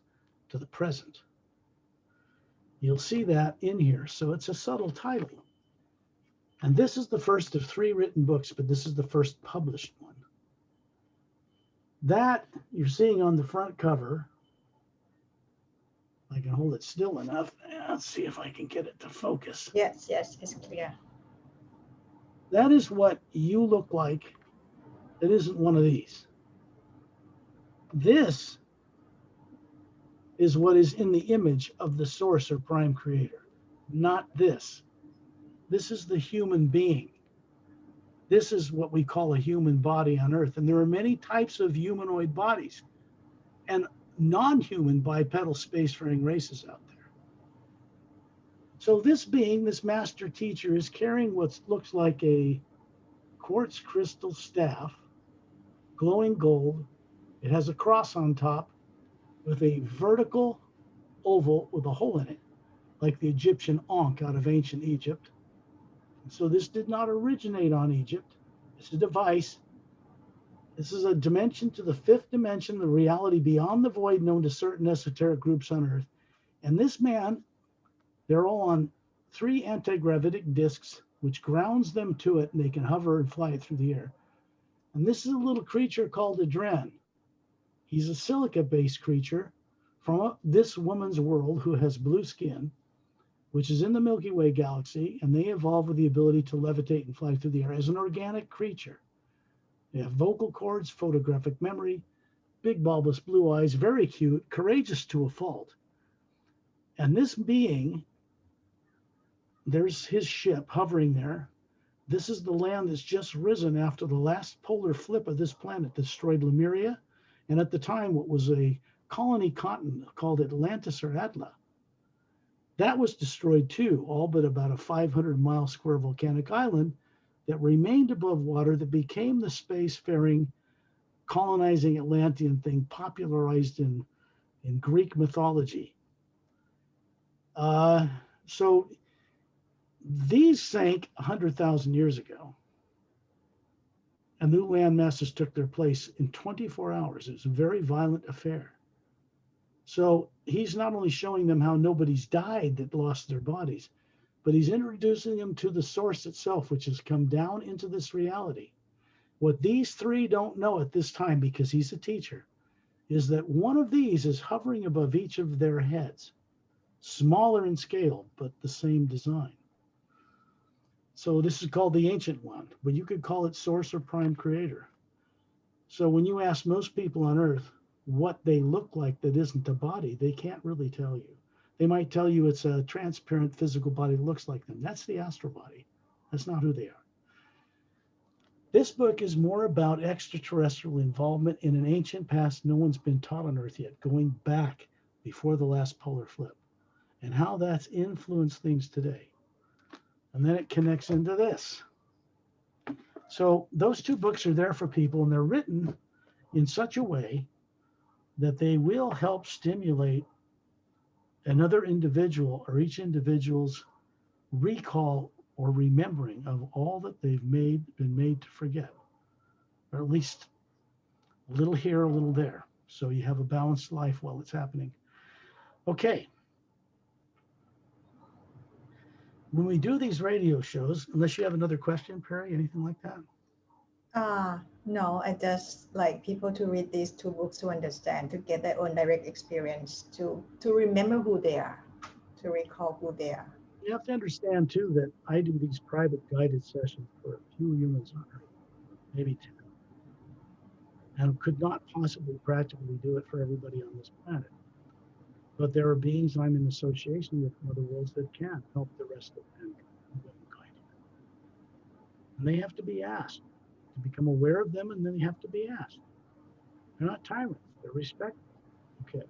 to the present. You'll see that in here. So it's a subtle title. And this is the first of 3 written books, but this is the first published one. That you're seeing on the front cover, I can hold it still enough. Let's see if I can get it to focus. Yes, it's clear. That is what you look like. It isn't one of these. This is what is in the image of the source or prime creator, not this. This is the human being. This is what we call a human body on Earth. And there are many types of humanoid bodies and non-human bipedal spacefaring races out there. So this being, this master teacher, is carrying what looks like a quartz crystal staff, glowing gold. It has a cross on top with a vertical oval with a hole in it, like the Egyptian Ankh out of ancient Egypt. And so this did not originate on Egypt. It's a device. This is a dimension to the 5th dimension, the reality beyond the void known to certain esoteric groups on Earth. And this man, they're all on 3 anti-gravitic discs, which grounds them to it, and they can hover and fly it through the air. And this is a little creature called a Dren. He's a silica-based creature from this woman's world who has blue skin, which is in the Milky Way galaxy, and they evolve with the ability to levitate and fly through the air as an organic creature. They have vocal cords, photographic memory, big bulbous blue eyes, very cute, courageous to a fault. And this being, there's his ship hovering there. This is the land that's just risen after the last polar flip of this planet destroyed Lemuria, and at the time what was a colony continent called Atlantis or Atla. That was destroyed too, all but about a 500-mile square volcanic island that remained above water that became the spacefaring colonizing Atlantean thing popularized in Greek mythology. So these sank 100,000 years ago, and new land masses took their place in 24 hours. It was a very violent affair. So he's not only showing them how nobody's died that lost their bodies, but he's introducing them to the source itself, which has come down into this reality. What these three don't know at this time, because he's a teacher, is that one of these is hovering above each of their heads, smaller in scale, but the same design. So this is called the ancient one, but you could call it source or prime creator. So when you ask most people on earth what they look like that isn't a body, they can't really tell you. They might tell you it's a transparent physical body that looks like them. That's the astral body. That's not who they are. This book is more about extraterrestrial involvement in an ancient past no one's been taught on earth yet, going back before the last polar flip, and how that's influenced things today. And then it connects into this. So those two books are there for people, and they're written in such a way that they will help stimulate another individual or each individual's recall or remembering of all that they've been made to forget, or at least a little here, a little there. So you have a balanced life while it's happening. Okay. When we do these radio shows, unless you have another question, Perry, anything like that? No, I just like people to read these two books to understand, to get their own direct experience, to remember who they are, to recall who they are. You have to understand too that I do these private guided sessions for a few humans on Earth, maybe 10, and could not possibly practically do it for everybody on this planet. But there are beings I'm in association with from other worlds that can help the rest of mankind. And they have to be asked to become aware of them, and then they have to be asked. They're not tyrants, they're respectful. Okay.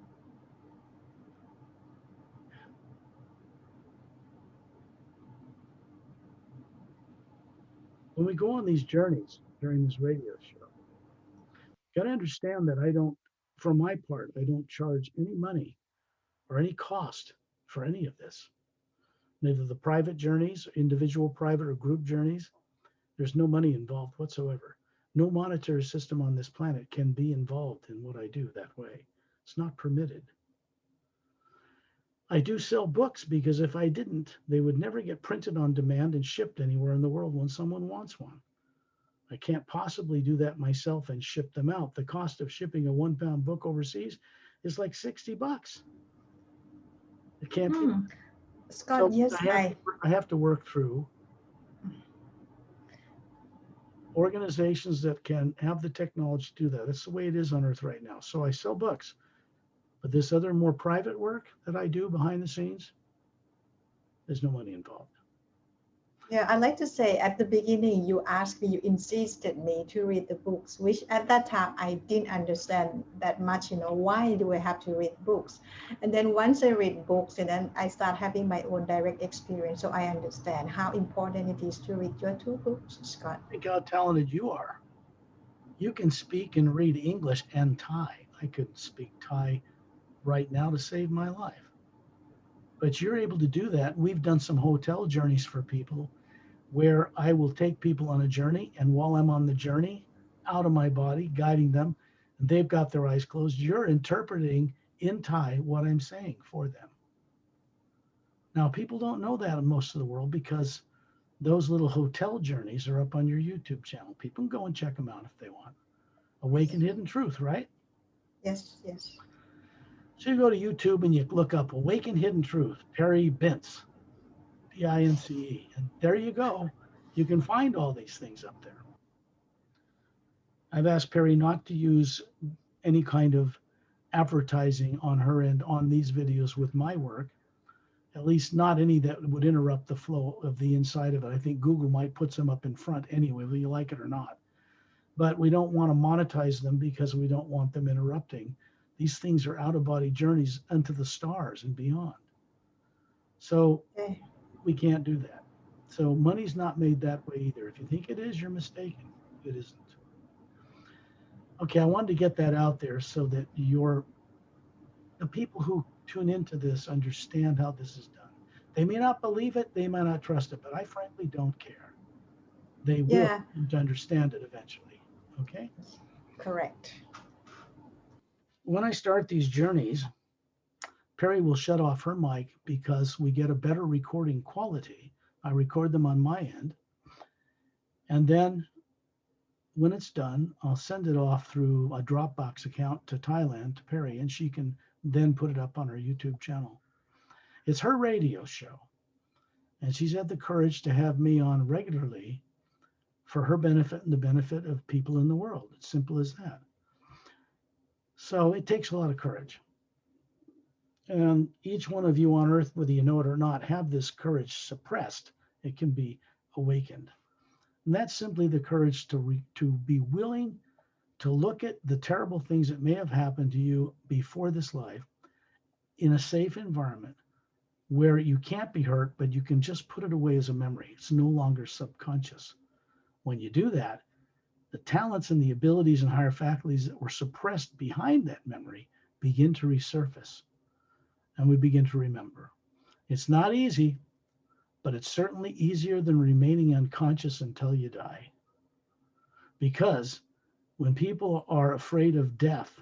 When we go on these journeys during this radio show, you got to understand that I don't, for my part, I don't charge any money or any cost for any of this. Neither the private journeys, individual, private, or group journeys, there's no money involved whatsoever. No monetary system on this planet can be involved in what I do that way. It's not permitted. I do sell books because if I didn't, they would never get printed on demand and shipped anywhere in the world when someone wants one. I can't possibly do that myself and ship them out. The cost of shipping a 1-pound book overseas is like $60. It can't be. Scott, So yes, I have to work through organizations that can have the technology to do that. That's the way it is on Earth right now. So I sell books. But this other more private work that I do behind the scenes, there's no money involved. Yeah, I like to say at the beginning, you asked me, you insisted me to read the books, which at that time I didn't understand that much, why do I have to read books? And then once I read books, and then I start having my own direct experience, so I understand how important it is to read your two books, Scott. Think how talented you are. You can speak and read English and Thai. I could speak Thai right now to save my life. But you're able to do that. We've done some hotel journeys for people where I will take people on a journey, and while I'm on the journey, out of my body, guiding them, and they've got their eyes closed, you're interpreting in Thai what I'm saying for them. Now, people don't know that in most of the world because those little hotel journeys are up on your YouTube channel. People can go and check them out if they want. Awaken Hidden Truth, right? Yes, yes. So you go to YouTube and you look up Awaken Hidden Truth, Perry Bince, Pince, and there you go. You can find all these things up there. I've asked Perry not to use any kind of advertising on her end on these videos with my work At least not any that would interrupt the flow of the inside of it. I think Google might put some up in front anyway, whether you like it or not. But we don't want to monetize them because we don't want them interrupting. These things are out of body journeys into the stars and beyond. So Okay. we can't do that. So money's not made that way either. If you think it is, you're mistaken. It isn't. Okay, I wanted to get that out there so that the people who tune into this understand how this is done. They may not believe it, they may not trust it, but I frankly don't care. They will Yeah, come to understand it eventually. Okay? correct. When I start these journeys, Perry will shut off her mic because we get a better recording quality. I record them on my end. And then when it's done, I'll send it off through a Dropbox account to Thailand, to Perry, and she can then put it up on her YouTube channel. It's her radio show. And she's had the courage to have me on regularly for her benefit and the benefit of people in the world. It's simple as that. So it takes a lot of courage. And each one of you on earth, whether you know it or not, have this courage suppressed. It can be awakened. And that's simply the courage to be willing to look at the terrible things that may have happened to you before this life in a safe environment where you can't be hurt, but you can just put it away as a memory. It's no longer subconscious. When you do that, the talents and the abilities and higher faculties that were suppressed behind that memory begin to resurface, and we begin to remember. It's not easy, but it's certainly easier than remaining unconscious until you die. Because when people are afraid of death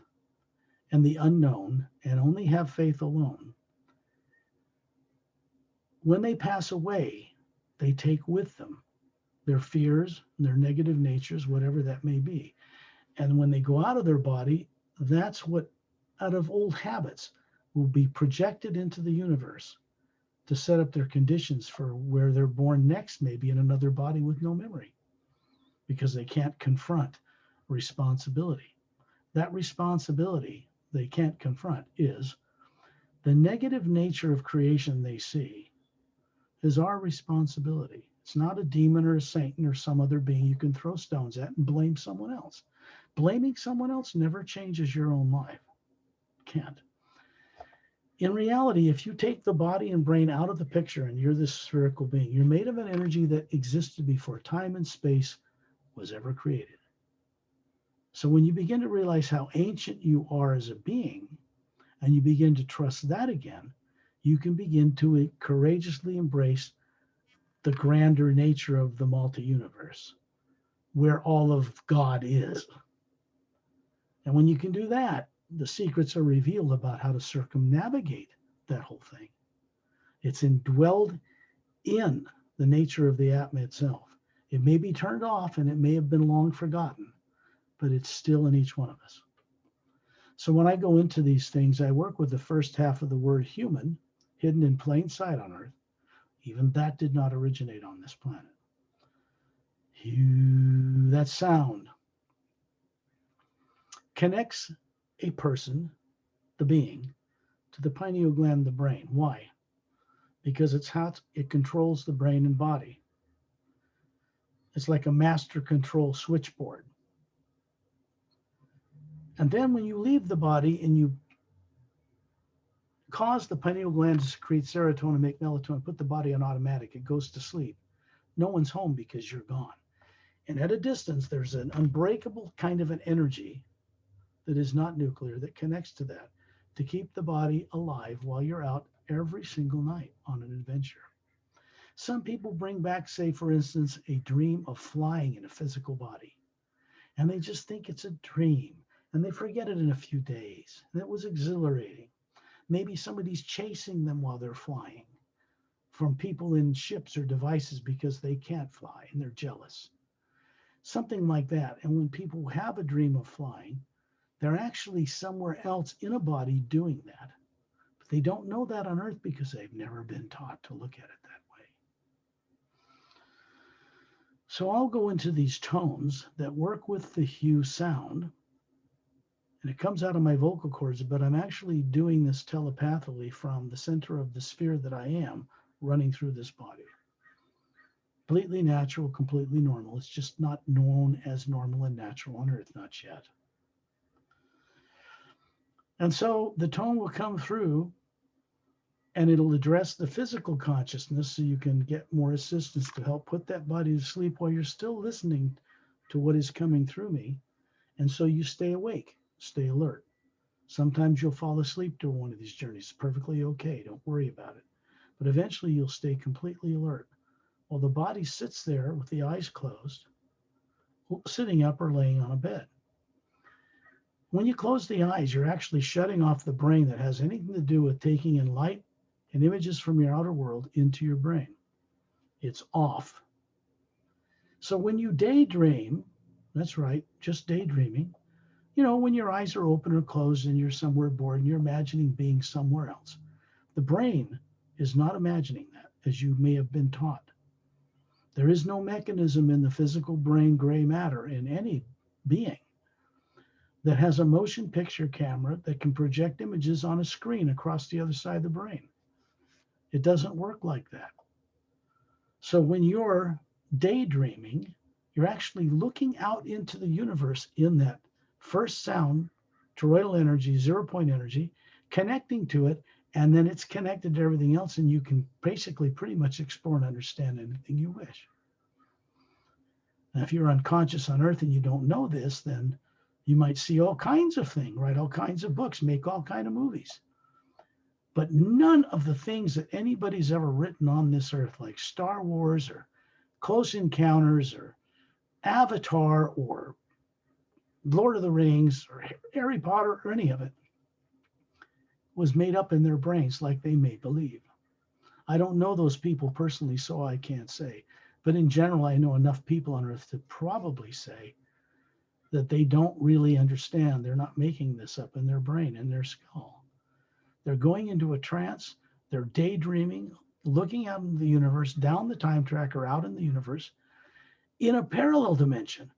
and the unknown and only have faith alone, when they pass away, they take with them their fears, their negative natures, whatever that may be. And when they go out of their body, that's what, out of old habits, will be projected into the universe to set up their conditions for where they're born next, maybe in another body with no memory, because they can't confront responsibility. That responsibility they can't confront is the negative nature of creation they see is our responsibility. It's not a demon or a Satan or some other being you can throw stones at and blame someone else. Blaming someone else never changes your own life. Can't. In reality, if you take the body and brain out of the picture and you're this spherical being, you're made of an energy that existed before time and space was ever created. So when you begin to realize how ancient you are as a being, and you begin to trust that again, you can begin to courageously embrace the grander nature of the multi-universe, where all of God is. And when you can do that, the secrets are revealed about how to circumnavigate that whole thing. It's indwelled in the nature of the Atma itself. It may be turned off and it may have been long forgotten, but it's still in each one of us. So when I go into these things, I work with the first half of the word human, hidden in plain sight on earth. Even that did not originate on this planet. That sound connects a person, the being, to the pineal gland of the brain. Why? Because it's how it controls the brain and body. It's like a master control switchboard. And then when you leave the body and you cause the pineal gland to secrete serotonin, make melatonin, put the body on automatic, it goes to sleep. No one's home because you're gone. And at a distance, there's an unbreakable kind of an energy that is not nuclear that connects to that to keep the body alive while you're out every single night on an adventure. Some people bring back, say, for instance, a dream of flying in a physical body, and they just think it's a dream, and they forget it in a few days. And it was exhilarating. Maybe somebody's chasing them while they're flying from people in ships or devices because they can't fly and they're jealous. Something like that. And when people have a dream of flying, they're actually somewhere else in a body doing that. But they don't know that on Earth because they've never been taught to look at it that way. So I'll go into these tones that work with the hue sound and it comes out of my vocal cords, but I'm actually doing this telepathically from the center of the sphere that I am running through this body. Completely natural, completely normal. It's just not known as normal and natural on Earth, not yet. And so the tone will come through and it'll address the physical consciousness so you can get more assistance to help put that body to sleep while you're still listening to what is coming through me. And so you stay awake, stay alert. Sometimes you'll fall asleep during one of these journeys. It's perfectly okay. Don't worry about it. But eventually you'll stay completely alert while the body sits there with the eyes closed, sitting up or laying on a bed. When you close the eyes, you're actually shutting off the brain that has anything to do with taking in light and images from your outer world into your brain. It's off. So when you daydream, that's right, just daydreaming, when your eyes are open or closed and you're somewhere bored and you're imagining being somewhere else, the brain is not imagining that, as you may have been taught. There is no mechanism in the physical brain gray matter in any being that has a motion picture camera that can project images on a screen across the other side of the brain. It doesn't work like that. So when you're daydreaming, you're actually looking out into the universe in that first sound, toroidal energy, 0 point energy, connecting to it, and then it's connected to everything else, and you can basically pretty much explore and understand anything you wish. Now, if you're unconscious on Earth and you don't know this, then you might see all kinds of things, write all kinds of books, make all kinds of movies. But none of the things that anybody's ever written on this earth, like Star Wars or Close Encounters or Avatar or Lord of the Rings or Harry Potter or any of it, was made up in their brains like they may believe. I don't know those people personally, so I can't say. But in general, I know enough people on Earth to probably say that they don't really understand. They're not making this up in their brain, in their skull. They're going into a trance. They're daydreaming, looking out in the universe, down the time track or out in the universe, in a parallel dimension,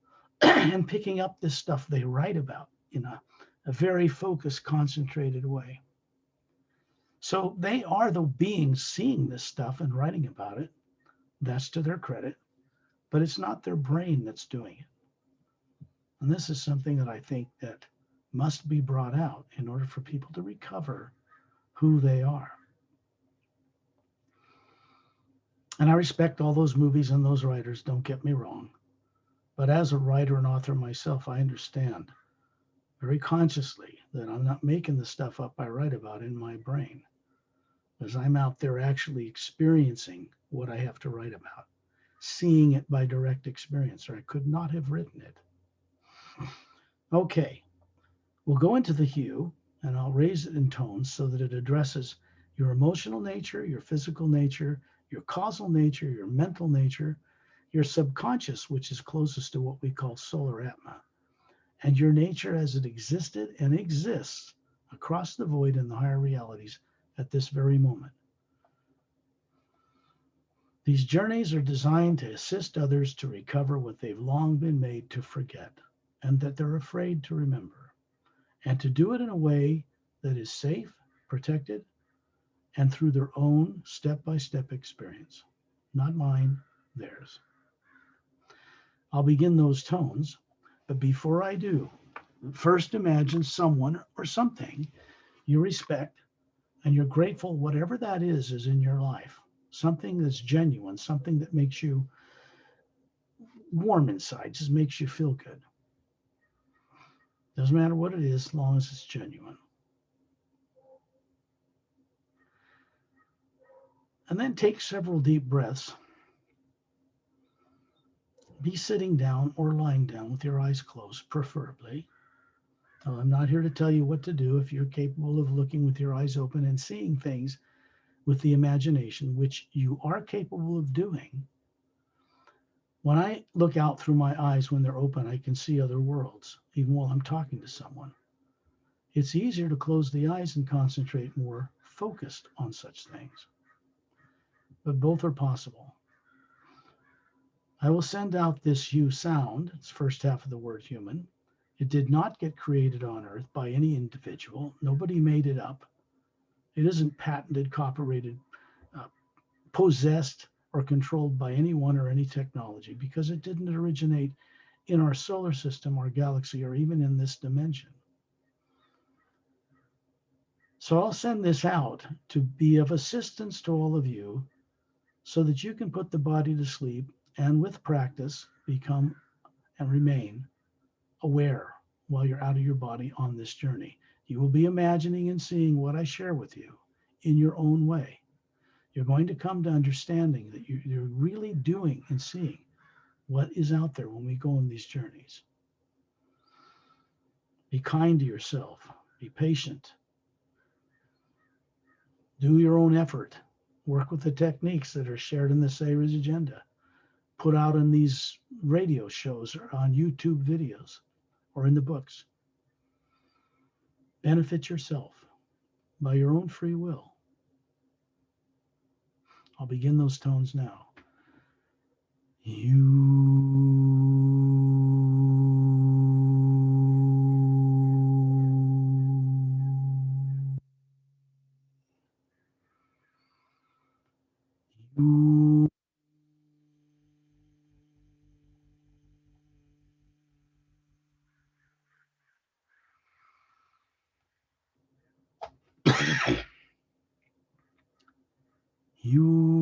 and picking up this stuff they write about in a very focused, concentrated way. So they are the beings seeing this stuff and writing about it. That's to their credit, but it's not their brain that's doing it. And this is something that I think that must be brought out in order for people to recover who they are. And I respect all those movies and those writers, don't get me wrong. But as a writer and author myself, I understand very consciously that I'm not making the stuff up I write about in my brain, as I'm out there actually experiencing what I have to write about, seeing it by direct experience, or I could not have written it. Okay, we'll go into the hue, and I'll raise it in tones so that it addresses your emotional nature, your physical nature, your causal nature, your mental nature, your subconscious, which is closest to what we call solar atma, and your nature as it existed and exists across the void in the higher realities at this very moment. These journeys are designed to assist others to recover what they've long been made to forget and that they're afraid to remember, and to do it in a way that is safe, protected, and through their own step-by-step experience. Not mine, theirs. I'll begin those tones, but before I do, first imagine someone or something you respect and you're grateful whatever that is in your life. Something that's genuine, something that makes you warm inside, just makes you feel good. Doesn't matter what it is, as long as it's genuine. And then take several deep breaths. Be sitting down or lying down with your eyes closed, preferably. Now, I'm not here to tell you what to do if you're capable of looking with your eyes open and seeing things with the imagination, which you are capable of doing. When I look out through my eyes when they're open, I can see other worlds, even while I'm talking to someone. It's easier to close the eyes and concentrate more focused on such things. But both are possible. I will send out this hue sound, it's first half of the word human, It did not get created on earth by any individual. Nobody made it up. It isn't patented, copyrighted, uh, possessed, or controlled by anyone or any technology because it didn't originate in our solar system, our galaxy, or even in this dimension. So I'll send this out to be of assistance to all of you so that you can put the body to sleep and with practice become and remain aware while you're out of your body on this journey. You will be imagining and seeing what I share with you in your own way. You're going to come to understanding that you're really doing and seeing what is out there when we go on these journeys. Be kind to yourself. Be patient. Do your own effort. Work with the techniques that are shared in the Sayers agenda, put out in these radio shows or on YouTube videos or in the books. Benefit yourself by your own free will. I'll begin those tones now. You. You.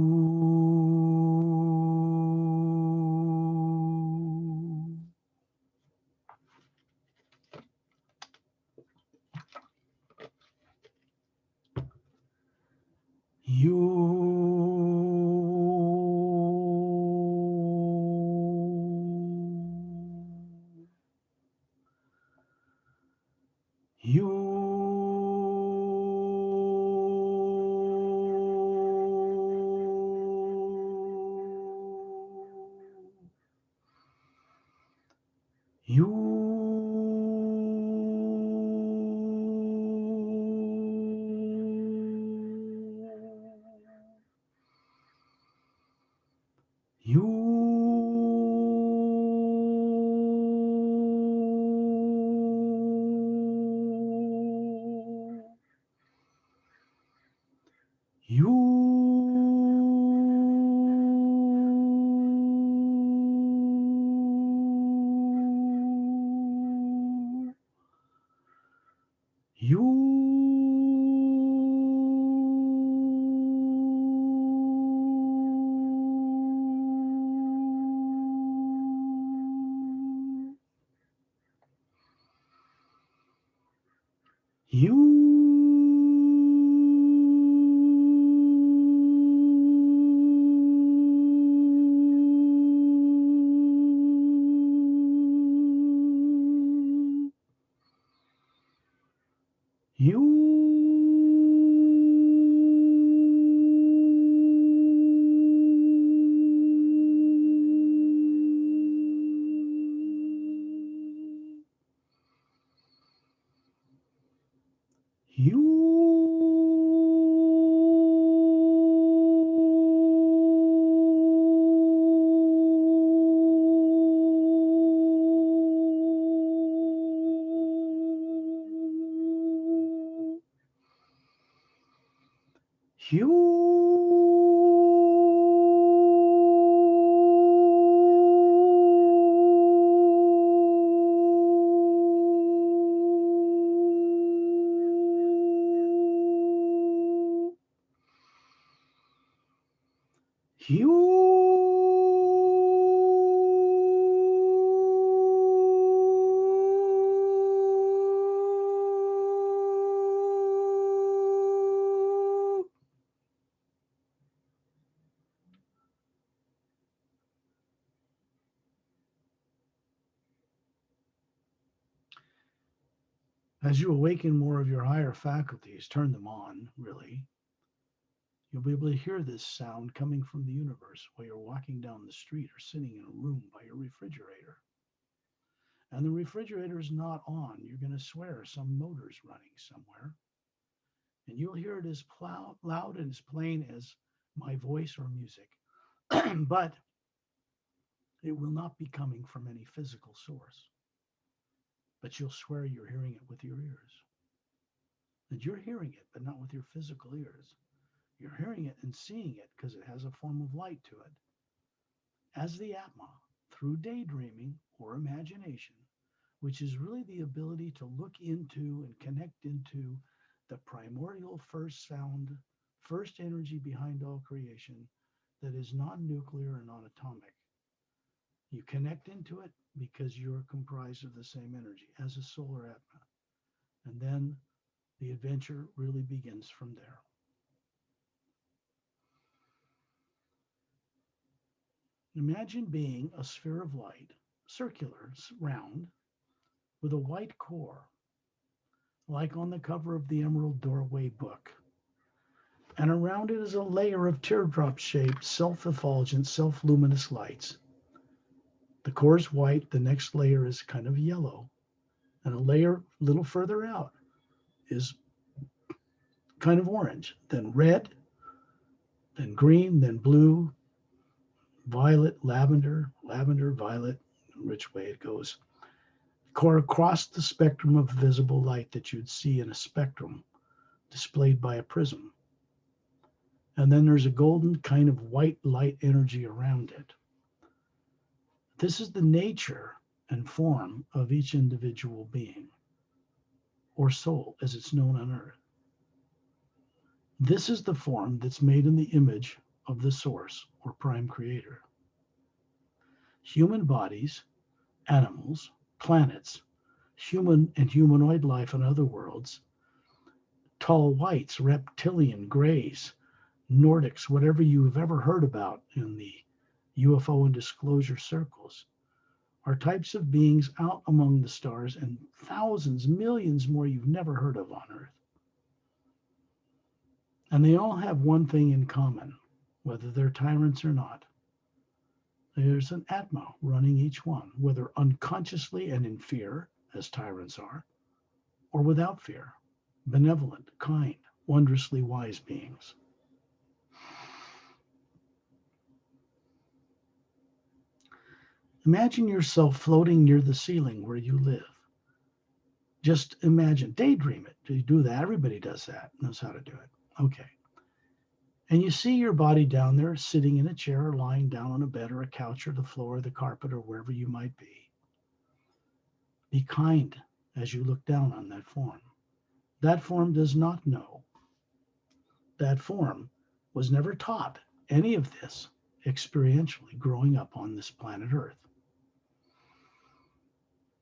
As you awaken more of your higher faculties, turn them on, really, you'll be able to hear this sound coming from the universe while you're walking down the street or sitting in a room by your refrigerator. And the refrigerator is not on. You're going to swear some motor's running somewhere. And you'll hear it as loud and as plain as my voice or music. But it will not be coming from any physical source. but you'll swear you're hearing it with your ears. That you're hearing it, but not with your physical ears. You're hearing it and seeing it because it has a form of light to it. As the Atma, through daydreaming or imagination, which is really the ability to look into and connect into the primordial first sound, first energy behind all creation that is non-nuclear and non-atomic. You connect into it because you're comprised of the same energy as a solar Atma. And then the adventure really begins from there. Imagine being a sphere of light, circular, round, with a white core, like on the cover of the Emerald Doorway book. And around it is a layer of teardrop-shaped, self-effulgent, self-luminous lights. The core is white, the next layer is kind of yellow, and a layer a little further out is kind of orange, then red, then green, then blue, violet, lavender, lavender, violet, which way it goes. Core across the spectrum of visible light that you'd see in a spectrum displayed by a prism. And then there's a golden kind of white light energy around it. This is the nature and form of each individual being, or soul as it's known on earth. This is the form that's made in the image of the source or prime creator. Human bodies, animals, planets, human and humanoid life on other worlds, tall whites, reptilian, grays, Nordics, whatever you've ever heard about in the UFO and disclosure circles, are types of beings out among the stars and thousands, millions more you've never heard of on Earth. And they all have one thing in common, whether they're tyrants or not. There's an Atma running each one, whether unconsciously and in fear, as tyrants are, or without fear, benevolent, kind, wondrously wise beings. Imagine yourself floating near the ceiling where you live. Just imagine, daydream it. Do you do that? Everybody does that, knows how to do it. Okay. And you see your body down there sitting in a chair or lying down on a bed or a couch or the floor or the carpet or wherever you might be. Be kind as you look down on that form. That form does not know. That form was never taught any of this experientially growing up on this planet Earth.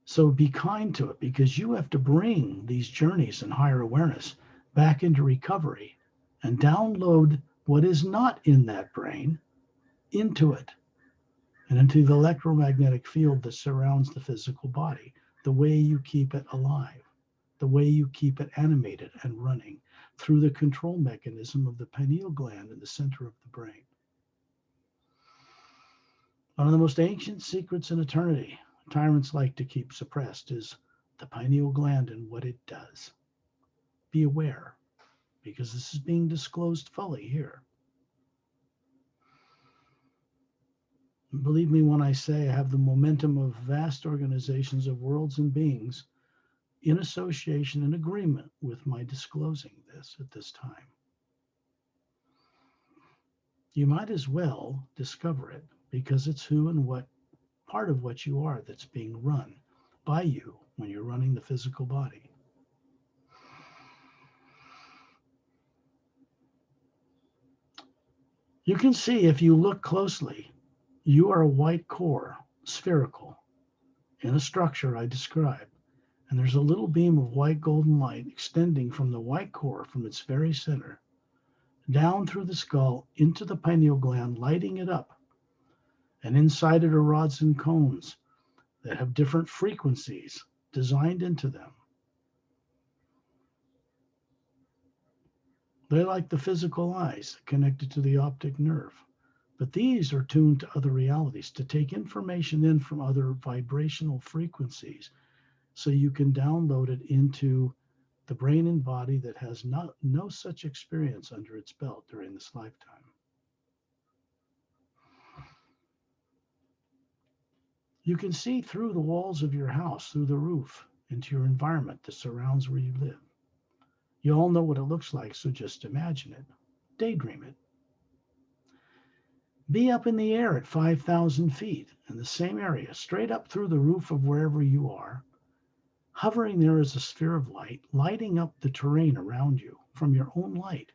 So be kind to it because you have to bring these journeys and higher awareness back into recovery and download what is not in that brain into it and into the electromagnetic field that surrounds the physical body, the way you keep it alive, the way you keep it animated and running through the control mechanism of the pineal gland in the center of the brain. One of the most ancient secrets in eternity tyrants like to keep suppressed is the pineal gland and what it does. Be aware, because this is being disclosed fully here. And believe me when I say I have the momentum of vast organizations of worlds and beings in association and agreement with my disclosing this at this time. You might as well discover it because it's who and what part of what you are that's being run by you when you're running the physical body. You can see if you look closely, you are a white core, spherical, in a structure I described. And there's a little beam of white golden light extending from the white core from its very center, down through the skull into the pineal gland, lighting it up. And inside it are rods and cones that have different frequencies designed into them. They're like the physical eyes connected to the optic nerve. But these are tuned to other realities to take information in from other vibrational frequencies so you can download it into the brain and body that has no such experience under its belt during this lifetime. You can see through the walls of your house, through the roof, into your environment that surrounds where you live. You all know what it looks like, so just imagine it. Daydream it. Be up in the air at 5,000 feet in the same area, straight up through the roof of wherever you are. Hovering there is a sphere of light, lighting up the terrain around you from your own light.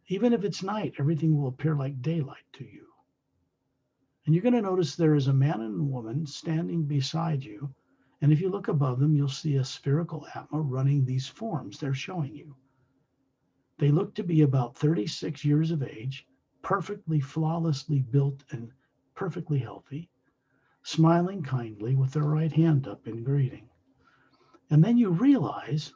Even if it's night, everything will appear like daylight to you. And you're going to notice there is a man and a woman standing beside you. And if you look above them, you'll see a spherical Atma running these forms they're showing you. They look to be about 36 years of age, perfectly, flawlessly built and perfectly healthy, smiling kindly with their right hand up in greeting. And then you realize,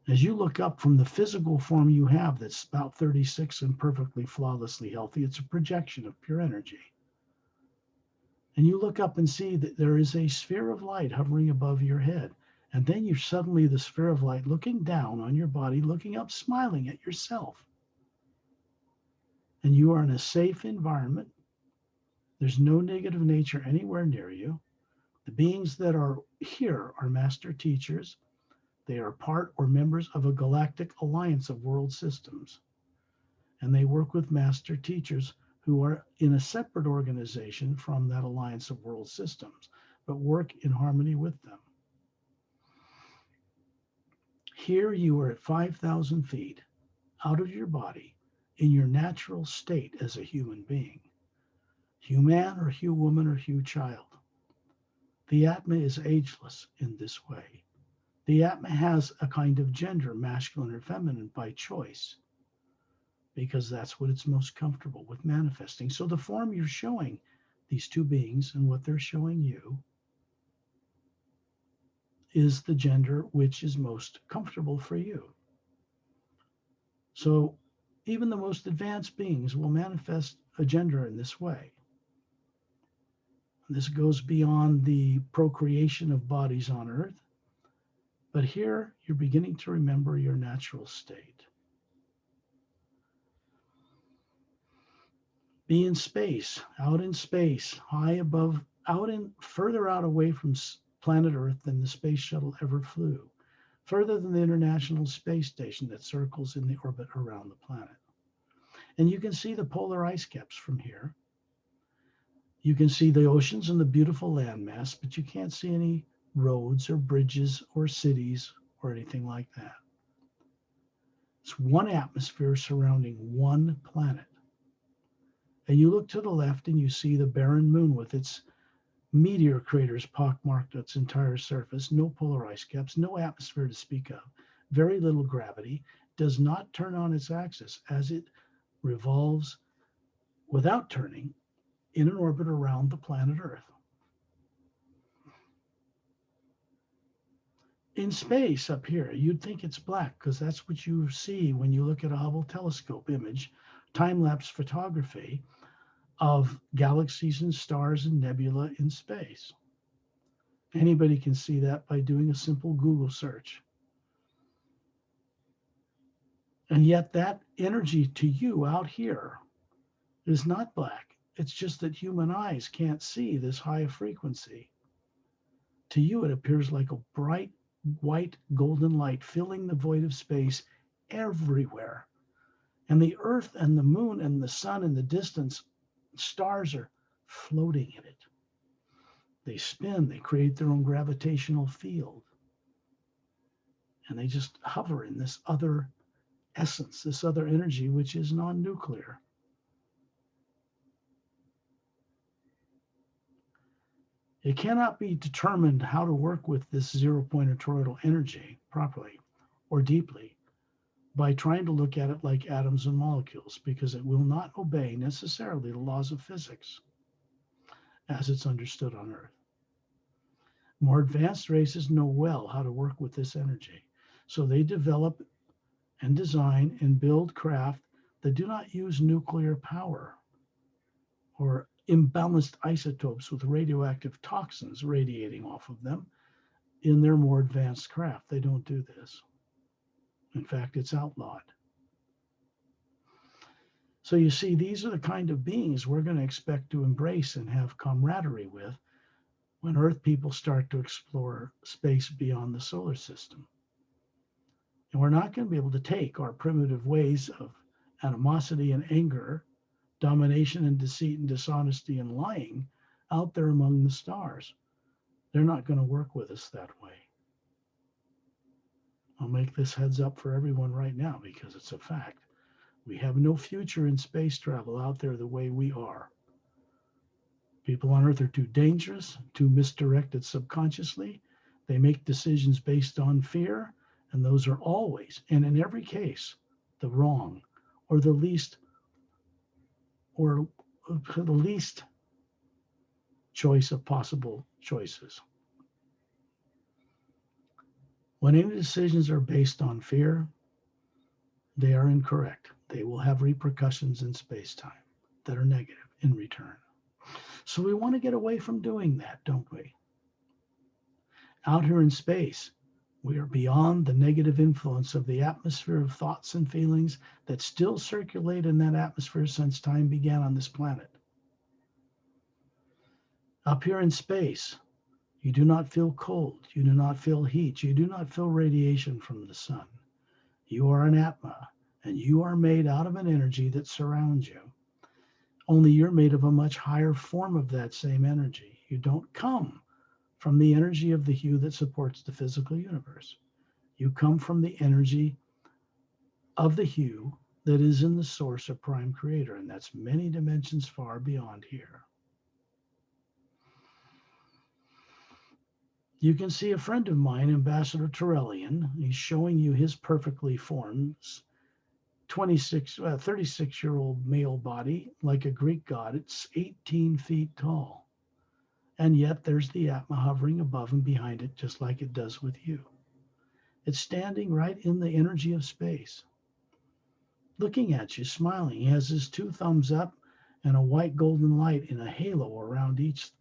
as you look up from the physical form you have that's about 36 and perfectly, flawlessly healthy, it's a projection of pure energy. And you look up and see that there is a sphere of light hovering above your head. And then you're suddenly the sphere of light looking down on your body, looking up, smiling at yourself. And you are in a safe environment. There's no negative nature anywhere near you. The beings that are here are master teachers. They are part or members of a galactic alliance of world systems. And they work with master teachers who are in a separate organization from that alliance of world systems, but work in harmony with them. Here you are at 5,000 feet out of your body in your natural state as a human being. Hugh man or Hugh woman or Hugh child. The Atma is ageless in this way. The Atma has a kind of gender, masculine or feminine, by choice, because that's what it's most comfortable with manifesting. So the form you're showing these two beings and what they're showing you is the gender which is most comfortable for you. So even the most advanced beings will manifest a gender in this way. This goes beyond the procreation of bodies on Earth. But here you're beginning to remember your natural state. Be in space, high above, further out away from planet Earth than the space shuttle ever flew, further than the International Space Station that circles in the orbit around the planet. And you can see the polar ice caps from here. You can see the oceans and the beautiful landmass, but you can't see any roads or bridges or cities or anything like that. It's one atmosphere surrounding one planet. And you look to the left and you see the barren moon with its meteor craters pockmarked its entire surface, no polar ice caps, no atmosphere to speak of, very little gravity, does not turn on its axis as it revolves without turning in an orbit around the planet Earth. In space up here, you'd think it's black because that's what you see when you look at a Hubble telescope image, time-lapse photography of galaxies and stars and nebula in space. Anybody can see that by doing a simple Google search. And yet that energy to you out here is not black. It's just that human eyes can't see this high frequency. To you, it appears like a bright white golden light filling the void of space everywhere. And the earth and the moon and the sun in the distance, stars are floating in it. They spin, they create their own gravitational field. And they just hover in this other essence, this other energy, which is non-nuclear. It cannot be determined how to work with this zero-point toroidal energy properly or deeply by trying to look at it like atoms and molecules, because it will not obey necessarily the laws of physics as it's understood on Earth. More advanced races know well how to work with this energy. So they develop and design and build craft that do not use nuclear power or imbalanced isotopes with radioactive toxins radiating off of them in their more advanced craft. They don't do this. In fact, it's outlawed. So you see, these are the kind of beings we're going to expect to embrace and have camaraderie with when Earth people start to explore space beyond the solar system. And we're not going to be able to take our primitive ways of animosity and anger, domination and deceit and dishonesty and lying out there among the stars. They're not going to work with us that way. I'll make this heads up for everyone right now because it's a fact. We have no future in space travel out there the way we are. People on Earth are too dangerous, too misdirected subconsciously. They make decisions based on fear, and those are always, and in every case, the wrong or the least choice of possible choices. When any decisions are based on fear, they are incorrect. They will have repercussions in space-time that are negative in return. So we want to get away from doing that, don't we? Out here in space, we are beyond the negative influence of the atmosphere of thoughts and feelings that still circulate in that atmosphere since time began on this planet. Up here in space, you do not feel cold. You do not feel heat. You do not feel radiation from the sun. You are an Atma, and you are made out of an energy that surrounds you. Only you're made of a much higher form of that same energy. You don't come from the energy of the hue that supports the physical universe. You come from the energy of the hue that is in the source of prime creator, and that's many dimensions far beyond here. You can see a friend of mine, Ambassador Terrellian. He's showing you his perfectly formed 36-year-old male body, like a Greek god. It's 18 feet tall. And yet there's the Atma hovering above and behind it, just like it does with you. It's standing right in the energy of space, looking at you, smiling. He has his two thumbs up and a white golden light in a halo around each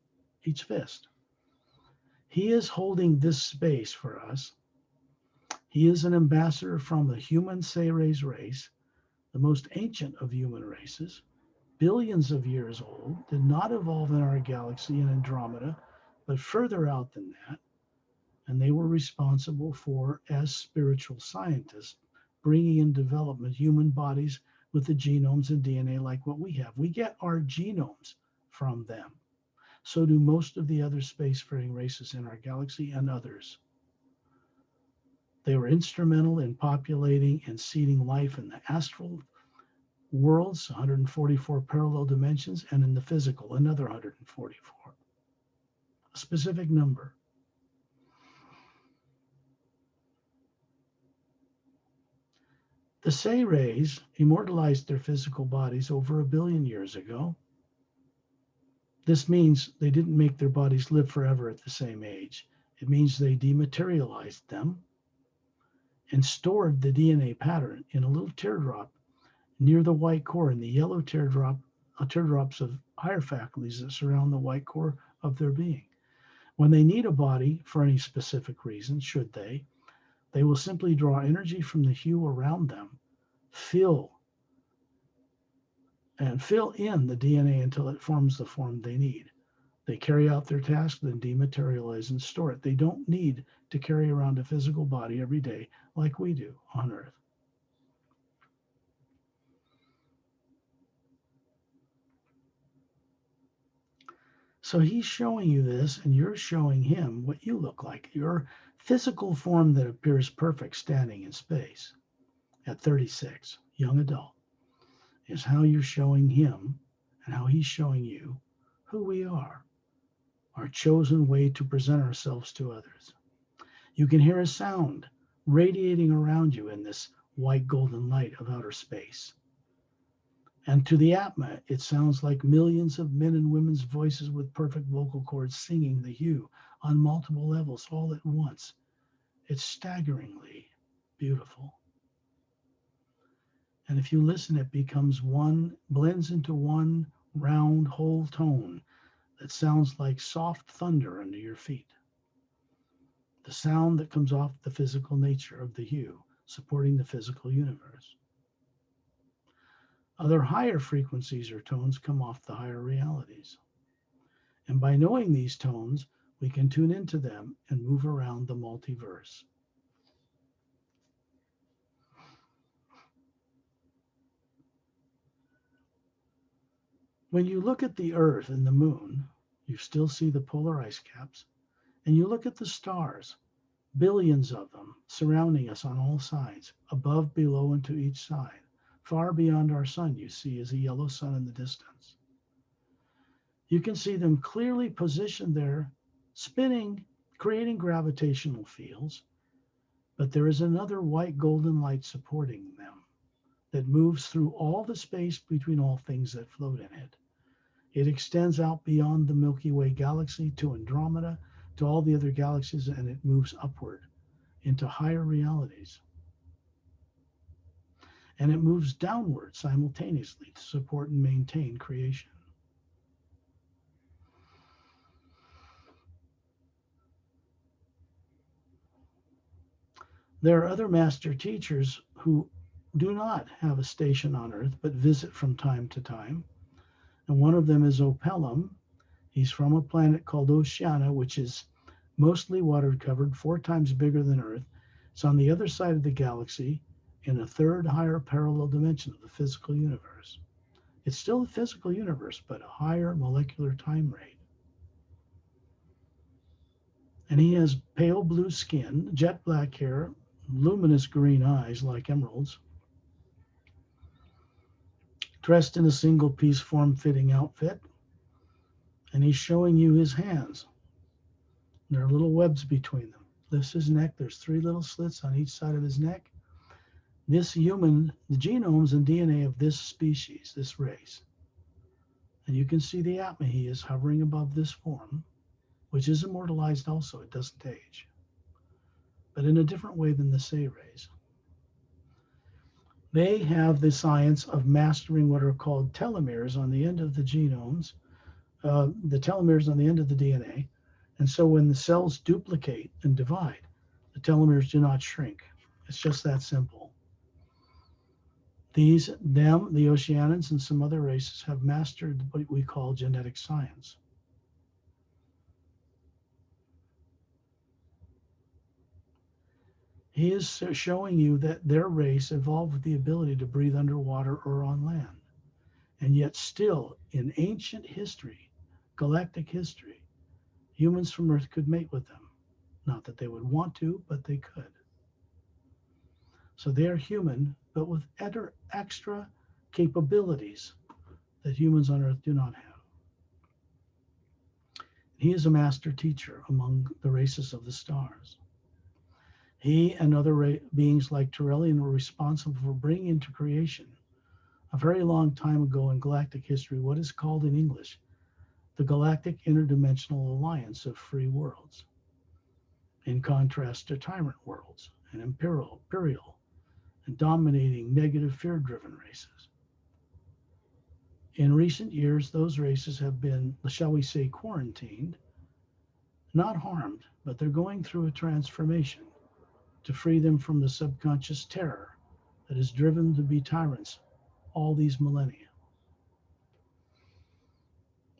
fist. He is holding this space for us. He is an ambassador from the human Ceres race, the most ancient of human races, billions of years old, did not evolve in our galaxy in Andromeda, but further out than that. And they were responsible for, as spiritual scientists, bringing in development human bodies with the genomes and DNA like what we have. We get our genomes from them. So do most of the other spacefaring races in our galaxy and others. They were instrumental in populating and seeding life in the astral worlds, 144 parallel dimensions, and in the physical, another 144. A specific number. The Say-Rays immortalized their physical bodies over 1 billion years ago. This means they didn't make their bodies live forever at the same age. It means they dematerialized them and stored the DNA pattern in a little teardrop near the white core, in the yellow teardrops of higher faculties that surround the white core of their being. When they need a body for any specific reason, should they will simply draw energy from the hue around them, fill in the DNA until it forms the form they need. They carry out their task, then dematerialize and store it. They don't need to carry around a physical body every day like we do on Earth. So he's showing you this, and you're showing him what you look like. Your physical form that appears perfect standing in space at 36, young adult, is how you're showing him and how he's showing you who we are, our chosen way to present ourselves to others. You can hear a sound radiating around you in this white golden light of outer space. And to the Atma, it sounds like millions of men and women's voices with perfect vocal cords singing the hue on multiple levels all at once. It's staggeringly beautiful. And if you listen, it becomes one, blends into one round whole tone that sounds like soft thunder under your feet. The sound that comes off the physical nature of the hue, supporting the physical universe. Other higher frequencies or tones come off the higher realities. And by knowing these tones, We can tune into them and move around the multiverse. When you look at the Earth and the Moon, you still see the polar ice caps, and you look at the stars, billions of them surrounding us on all sides, above, below, and to each side. Far beyond our sun, you see, is a yellow sun in the distance. You can see them clearly positioned there, spinning, creating gravitational fields, but there is another white golden light supporting them that moves through all the space between all things that float in it. It extends out beyond the Milky Way galaxy to Andromeda, to all the other galaxies, and it moves upward into higher realities. And it moves downward simultaneously to support and maintain creation. There are other master teachers who do not have a station on Earth, but visit from time to time. And one of them is Opelum. He's from a planet called Oceania, which is mostly water covered, 4 times bigger than Earth. It's on the other side of the galaxy in a third higher parallel dimension of the physical universe. It's still a physical universe, but a higher molecular time rate. And he has pale blue skin, jet black hair, luminous green eyes like emeralds, dressed in a single piece form-fitting outfit. And he's showing you his hands. There are little webs between them. Lifts his neck. There's 3 little slits on each side of his neck. This human, the genomes and DNA of this species, this race. And you can see the atma he is hovering above this form, which is immortalized also. It doesn't age, but in a different way than the Say rays. They have the science of mastering what are called telomeres on the end of the genomes, the telomeres on the end of the DNA. And so when the cells duplicate and divide, the telomeres do not shrink. It's just that simple. The Oceanians and some other races have mastered what we call genetic science. He is showing you that their race evolved with the ability to breathe underwater or on land. And yet still, in ancient history, galactic history, humans from Earth could mate with them. Not that they would want to, but they could. So they are human, but with extra capabilities that humans on Earth do not have. He is a master teacher among the races of the stars. He and other beings like Turellian were responsible for bringing into creation, a very long time ago in galactic history, what is called in English the Galactic Interdimensional Alliance of Free Worlds, in contrast to tyrant worlds and imperial and dominating negative fear-driven races. In recent years, those races have been, shall we say, quarantined, not harmed, but they're going through a transformation to free them from the subconscious terror that has driven them to be tyrants all these millennia.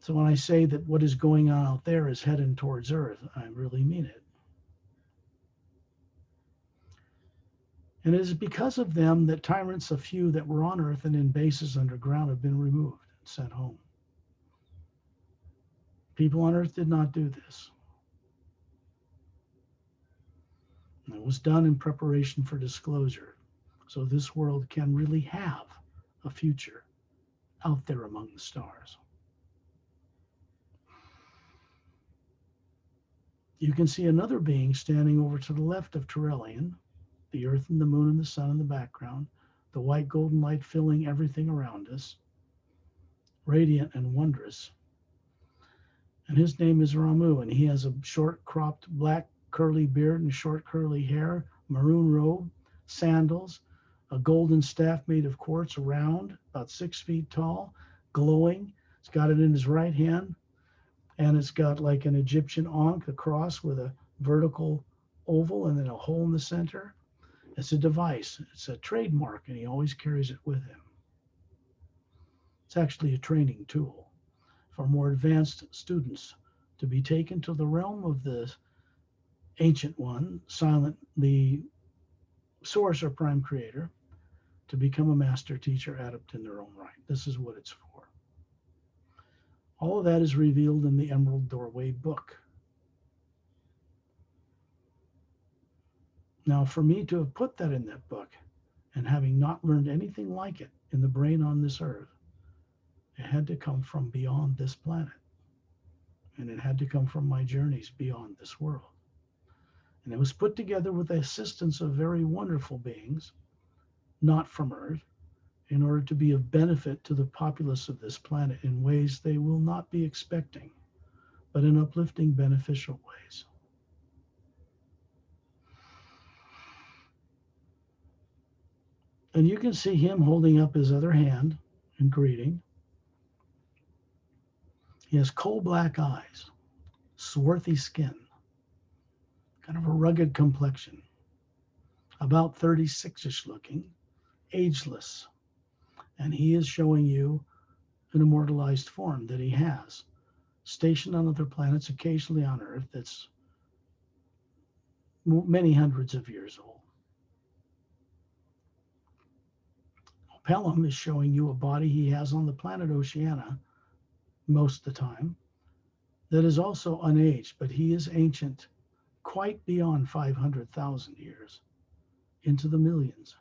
So when I say that what is going on out there is heading towards Earth, I really mean it. And it is because of them that tyrants, a few that were on Earth and in bases underground, have been removed and sent home. People on Earth did not do this. And it was done in preparation for disclosure. So this world can really have a future out there among the stars. You can see another being standing over to the left of Turellian, the Earth and the Moon and the Sun in the background, the white golden light filling everything around us, radiant and wondrous. And his name is Ramu, and he has a short cropped black curly beard and short curly hair, maroon robe, sandals, a golden staff made of quartz, round, about 6 feet tall, glowing. He's got it in his right hand, and it's got like an Egyptian ankh, a cross with a vertical oval and then a hole in the center. It's a device. It's a trademark, and he always carries it with him. It's actually a training tool for more advanced students to be taken to the realm of the Ancient One, silent, the source or prime creator, to become a master teacher adept in their own right. This is what it's for. All of that is revealed in the Emerald Doorway book. Now, for me to have put that in that book, and having not learned anything like it in the brain on this earth, it had to come from beyond this planet. And it had to come from my journeys beyond this world. And it was put together with the assistance of very wonderful beings, not from Earth, in order to be of benefit to the populace of this planet in ways they will not be expecting, but in uplifting, beneficial ways. And you can see him holding up his other hand in greeting. He has coal black eyes, swarthy skin, kind of a rugged complexion, about 36-ish looking, ageless. And he is showing you an immortalized form that he has, stationed on other planets, occasionally on Earth, that's many hundreds of years old. Pelham is showing you a body he has on the planet Oceania most of the time that is also unaged, but he is ancient, quite beyond 500,000 years, into the millions.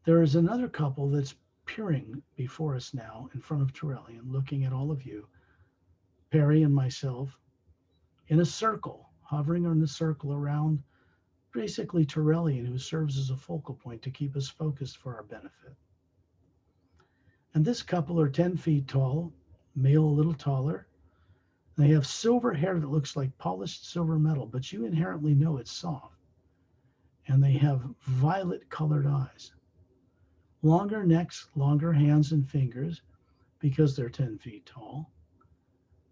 There is another couple that's peering before us now in front of Turellian, looking at all of you, Perry and myself, in a circle, hovering in a circle around basically Turellian, who serves as a focal point to keep us focused for our benefit. And this couple are 10 feet tall, male a little taller. They have silver hair that looks like polished silver metal, but you inherently know it's soft. And they have violet colored eyes. Longer necks, longer hands and fingers, because they're 10 feet tall.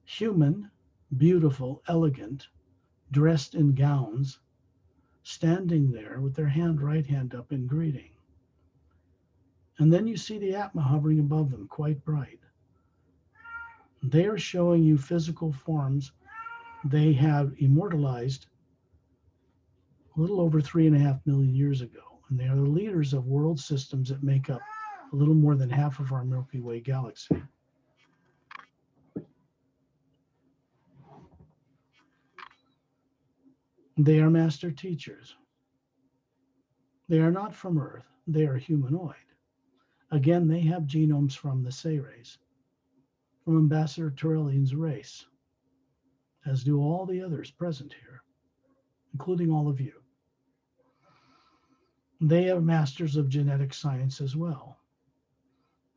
Human, beautiful, elegant, dressed in gowns, standing there with their right hand up in greeting. And then you see the Atma hovering above them, quite bright. They are showing you physical forms they have immortalized a little over 3.5 million years ago. And they are the leaders of world systems that make up a little more than half of our Milky Way galaxy. They are master teachers. They are not from Earth. They are humanoid. Again, they have genomes from the Say race, from Ambassador Turellian's race, as do all the others present here, including all of you. They are masters of genetic science as well.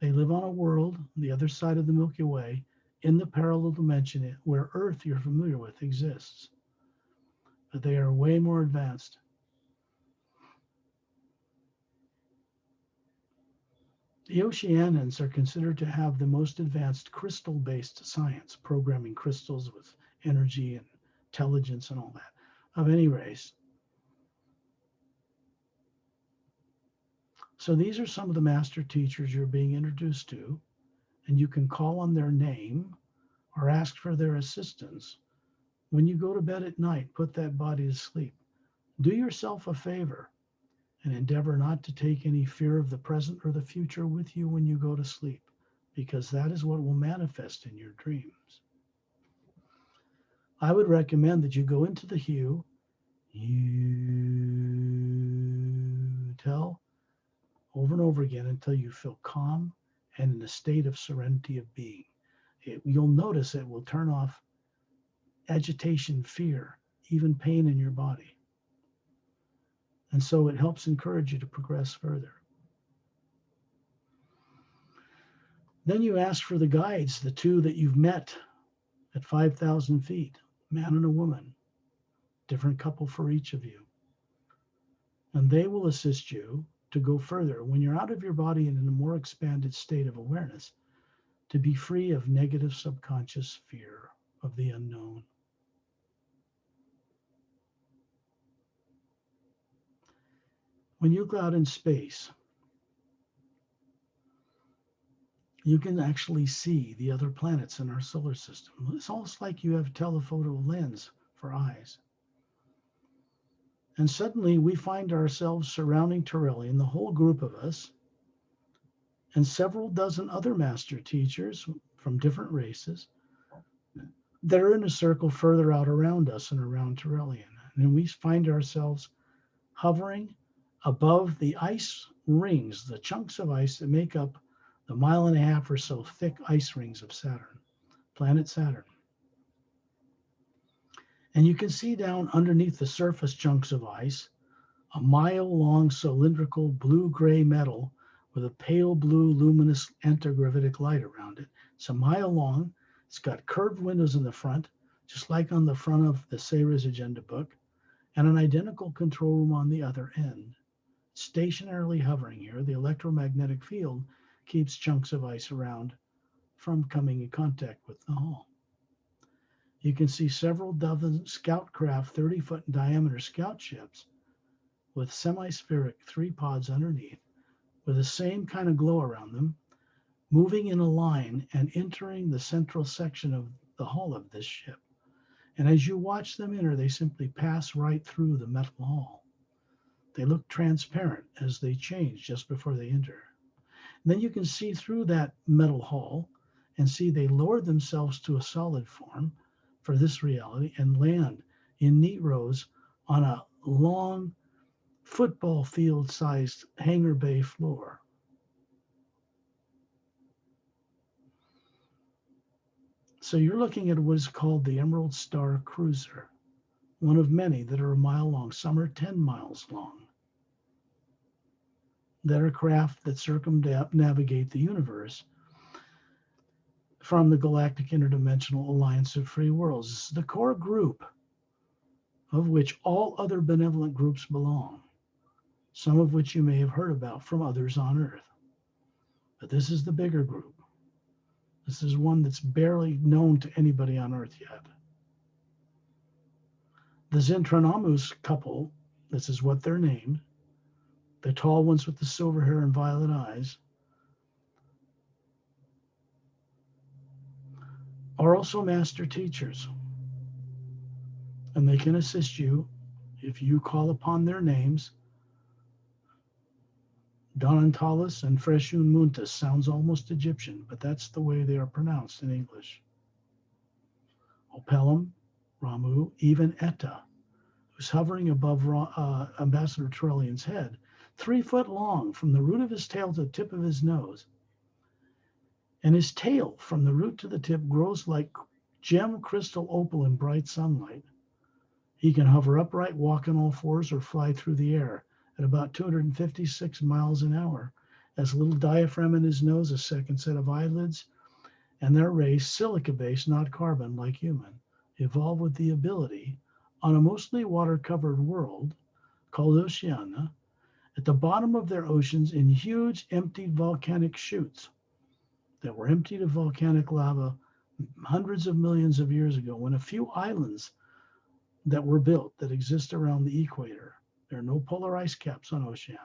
They live on a world, the other side of the Milky Way, in the parallel dimension where Earth, you're familiar with, exists. But they are way more advanced. The Oceanians are considered to have the most advanced crystal-based science, programming crystals with energy and intelligence and all that, of any race. So these are some of the master teachers you're being introduced to, and you can call on their name or ask for their assistance. When you go to bed at night, put that body to sleep. Do yourself a favor and endeavor not to take any fear of the present or the future with you when you go to sleep, because that is what will manifest in your dreams. I would recommend that you go into the hue, you tell over and over again until you feel calm and in a state of serenity of being. You'll notice it will turn off agitation, fear, even pain in your body. And so it helps encourage you to progress further. Then you ask for the guides, the two that you've met at 5,000 feet, man and a woman, different couple for each of you. And they will assist you to go further when you're out of your body and in a more expanded state of awareness, to be free of negative subconscious fear of the unknown. When you go out in space, You can actually see the other planets in our solar system. It's almost like you have a telephoto lens for eyes. And suddenly we find ourselves surrounding Turellian, the whole group of us, and several dozen other master teachers from different races that are in a circle further out around us and around Turellian. And we find ourselves hovering above the ice rings, the chunks of ice that make up the 1.5 miles or so thick ice rings of Saturn, planet Saturn. And you can see down underneath the surface chunks of ice a 1 mile long cylindrical blue-gray metal with a pale blue luminous antigravitic light around it. It's 1 mile long. It's got curved windows in the front, just like on the front of the Sayers Agenda book, and an identical control room on the other end. Stationarily hovering here, the electromagnetic field keeps chunks of ice around from coming in contact with the hull. You can see several dozen scout craft, 30-foot in diameter scout ships with semi-spheric 3 pods underneath, with the same kind of glow around them, moving in a line and entering the central section of the hull of this ship. And as you watch them enter, they simply pass right through the metal hull. They look transparent as they change just before they enter. And then you can see through that metal hull and see they lower themselves to a solid form for this reality and land in neat rows on a long football field sized hangar bay floor. So you're looking at what is called the Emerald Star Cruiser, one of many that are 1 mile long. Some are 10 miles long, that are craft that circumnavigate the universe from the Galactic Interdimensional Alliance of Free Worlds. This is the core group of which all other benevolent groups belong, some of which you may have heard about from others on Earth. But this is the bigger group. This is one that's barely known to anybody on Earth yet. The Zentronamus couple, this is what they're named, the tall ones with the silver hair and violet eyes, are also master teachers. And they can assist you if you call upon their names. Donantalis and Freshun Muntus sounds almost Egyptian, but that's the way they are pronounced in English. Opelum, Ramu, even Etta, who's hovering above Ambassador Turellian's head, 3 foot long from the root of his tail to the tip of his nose. And his tail from the root to the tip grows like gem crystal opal in bright sunlight. He can hover upright, walk on all fours, or fly through the air at about 256 miles an hour. Has a little diaphragm in his nose, a second set of eyelids, and their race, silica-based, not carbon, like human, evolved with the ability on a mostly water-covered world called Oceania, at the bottom of their oceans in huge emptied volcanic chutes that were emptied of volcanic lava hundreds of millions of years ago, when a few islands that were built that exist around the equator. There are no polar ice caps on Oceania.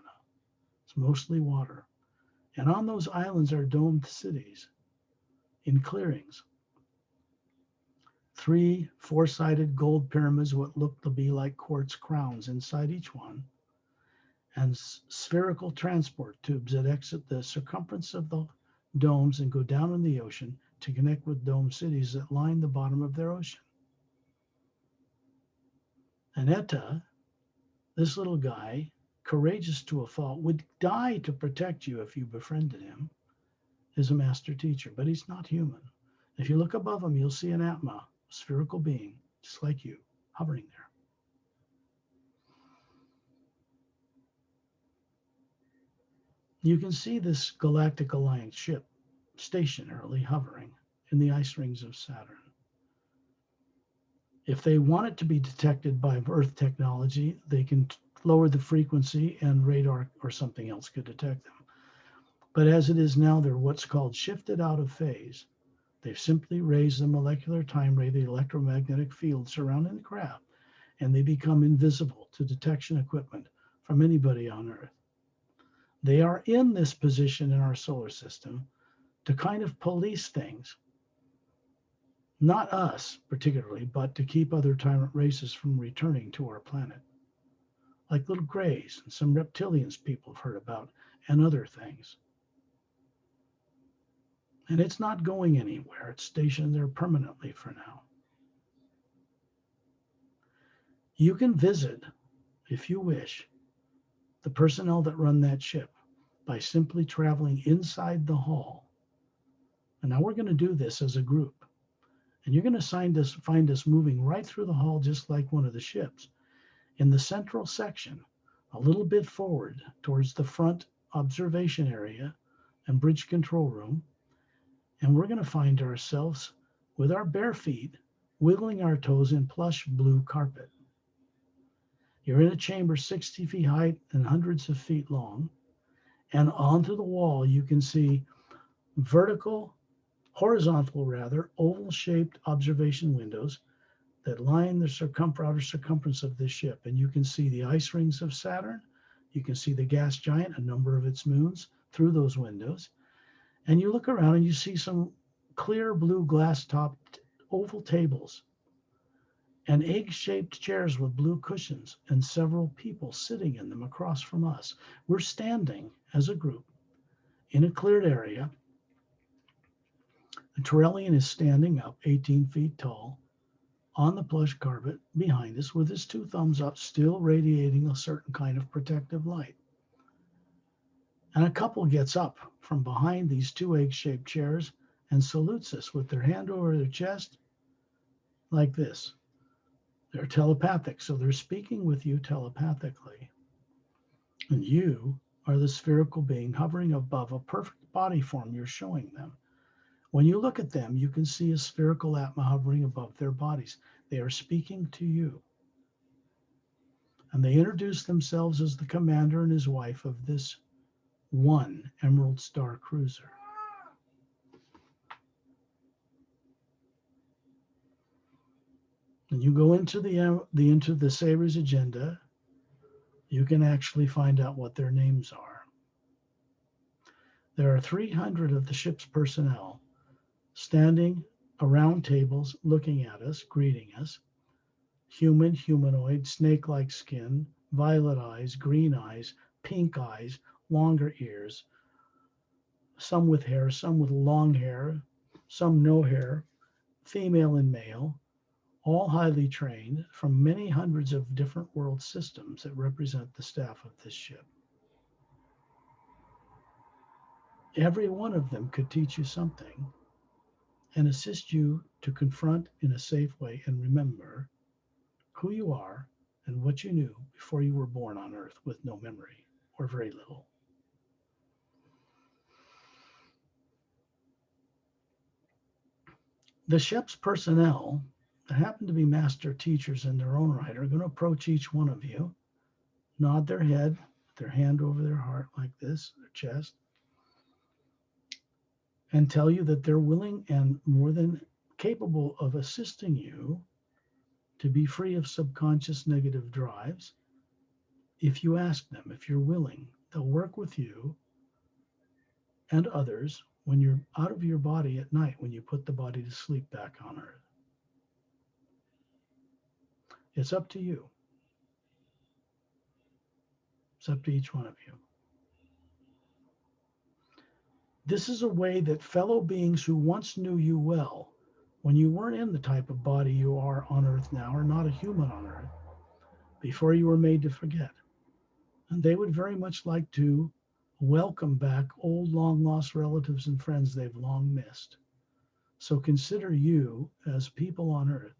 It's mostly water. And on those islands are domed cities in clearings. 3 4-sided gold pyramids, what look to be like quartz crowns inside each one, and spherical transport tubes that exit the circumference of the domes and go down in the ocean to connect with dome cities that line the bottom of their ocean. And Etta, this little guy, courageous to a fault, would die to protect you if you befriended him, is a master teacher, but he's not human. If you look above him, you'll see an Atma, a spherical being, just like you, hovering there. You can see this Galactic Alliance ship stationarily hovering in the ice rings of Saturn. If they want it to be detected by Earth technology, they can lower the frequency and radar or something else could detect them. But as it is now, they're what's called shifted out of phase. They've simply raised the molecular time rate, the electromagnetic field surrounding the craft, and they become invisible to detection equipment from anybody on Earth. They are in this position in our solar system to kind of police things, not us particularly, but to keep other tyrant races from returning to our planet, like little grays and some reptilians people have heard about, and other things. And it's not going anywhere. It's stationed there permanently for now. You can visit, if you wish, the personnel that run that ship by simply traveling inside the hall. And now we're going to do this as a group. And you're going to find us moving right through the hall just like one of the ships. In the central section, a little bit forward towards the front observation area and bridge control room. And we're going to find ourselves with our bare feet, wiggling our toes in plush blue carpet. You're in a chamber 60 feet high and hundreds of feet long. And onto the wall, you can see horizontal, oval-shaped observation windows that line the outer circumference of this ship. And you can see the ice rings of Saturn. You can see the gas giant, a number of its moons, through those windows. And you look around and you see some clear blue glass-topped oval tables and egg-shaped chairs with blue cushions and several people sitting in them across from us. We're standing as a group in a cleared area. The Torellian is standing up 18 feet tall on the plush carpet behind us with his two thumbs up, still radiating a certain kind of protective light. And a couple gets up from behind these two egg-shaped chairs and salutes us with their hand over their chest like this. They're telepathic, so they're speaking with you telepathically. And you are the spherical being hovering above a perfect body form you're showing them. When you look at them, you can see a spherical atma hovering above their bodies. They are speaking to you. And they introduce themselves as the commander and his wife of this one Emerald Star cruiser. And you go into the Saber's agenda, you can actually find out what their names are. There are 300 of the ship's personnel standing around tables, looking at us, greeting us. Human, humanoid, snake-like skin, violet eyes, green eyes, pink eyes, longer ears, some with hair, some with long hair, some no hair, female and male, all highly trained from many hundreds of different world systems that represent the staff of this ship. Every one of them could teach you something and assist you to confront in a safe way and remember who you are and what you knew before you were born on Earth with no memory or very little. The ship's personnel that happen to be master teachers in their own right are going to approach each one of you, nod their head, their hand over their heart like this, their chest, and tell you that they're willing and more than capable of assisting you to be free of subconscious negative drives. If you ask them, if you're willing, they'll work with you and others when you're out of your body at night, when you put the body to sleep back on Earth. It's up to you. It's up to each one of you. This is a way that fellow beings who once knew you well, when you weren't in the type of body you are on Earth now, or not a human on Earth, before you were made to forget. And they would very much like to welcome back old long-lost relatives and friends they've long missed. So consider you as people on Earth,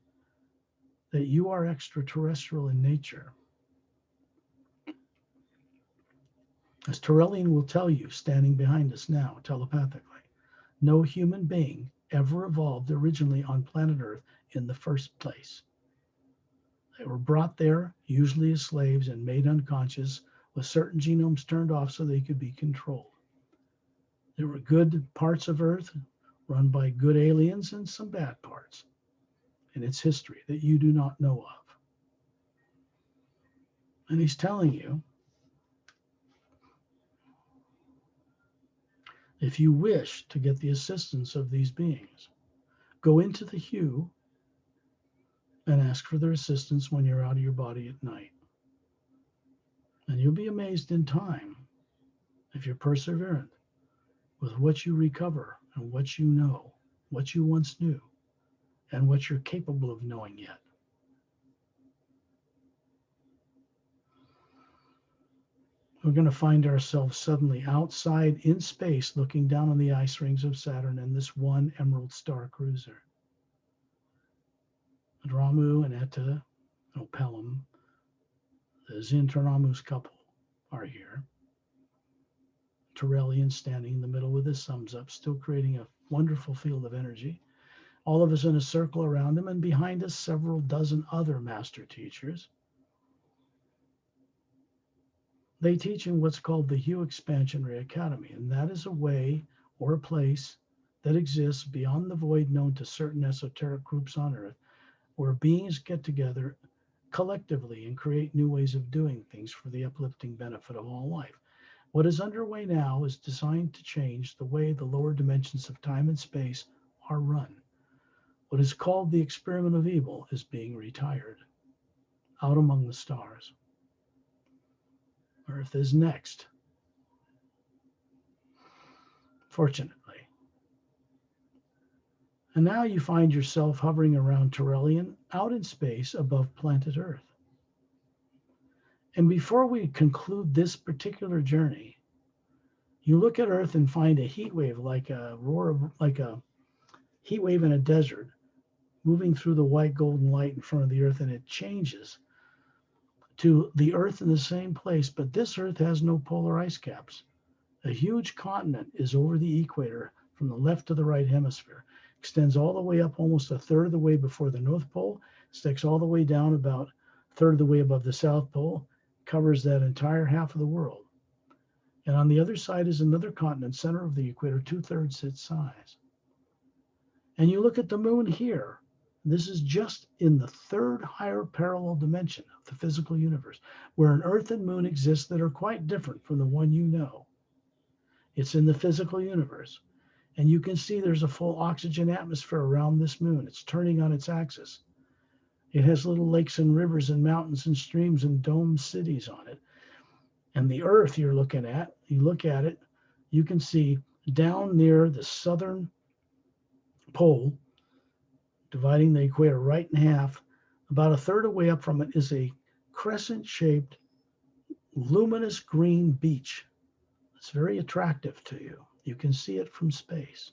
that you are extraterrestrial in nature. As Torellian will tell you, standing behind us now, telepathically, no human being ever evolved originally on planet Earth in the first place. They were brought there, usually as slaves, and made unconscious, with certain genomes turned off so they could be controlled. There were good parts of Earth run by good aliens and some bad parts in its history that you do not know of. And he's telling you If you wish to get the assistance of these beings, go into the hue and ask for their assistance when you're out of your body at night. And you'll be amazed in time, if you're perseverant, with what you recover and what you know, what you once knew, and what you're capable of knowing yet. We're going to find ourselves suddenly outside in space looking down on the ice rings of Saturn in this one emerald star cruiser. And Ramu and Etta, Pelham, the Zintranamu's couple are here. Terrellian standing in the middle with his thumbs up, still creating a wonderful field of energy. All of us in a circle around him, and behind us several dozen other master teachers. They teach in what's called the Hue Expansionary Academy, and that is a way or a place that exists beyond the void known to certain esoteric groups on Earth, where beings get together collectively and create new ways of doing things for the uplifting benefit of all life. What is underway now is designed to change the way the lower dimensions of time and space are run. What is called the experiment of evil is being retired out among the stars. Earth is next, fortunately. And now you find yourself hovering around Terrellian out in space above planet Earth. And before we conclude this particular journey, you look at Earth and find a heat wave like a heat wave in a desert moving through the white golden light in front of the Earth, and it changes to the Earth in the same place, but this Earth has no polar ice caps. A huge continent is over the equator from the left to the right hemisphere, extends all the way up almost a third of the way before the North Pole, sticks all the way down about a third of the way above the South Pole, covers that entire half of the world. And on the other side is another continent, center of the equator, 2/3 its size. And you look at the moon here. This is just in the third higher parallel dimension of the physical universe, where an Earth and moon exist that are quite different from the one you know. It's in the physical universe. And you can see there's a full oxygen atmosphere around this moon. It's turning on its axis. It has little lakes and rivers and mountains and streams and domed cities on it. And the Earth you look at it, you can see down near the southern pole, dividing the equator right in half, about a third of the way up from it is a crescent-shaped, luminous green beach. It's very attractive to you. You can see it from space.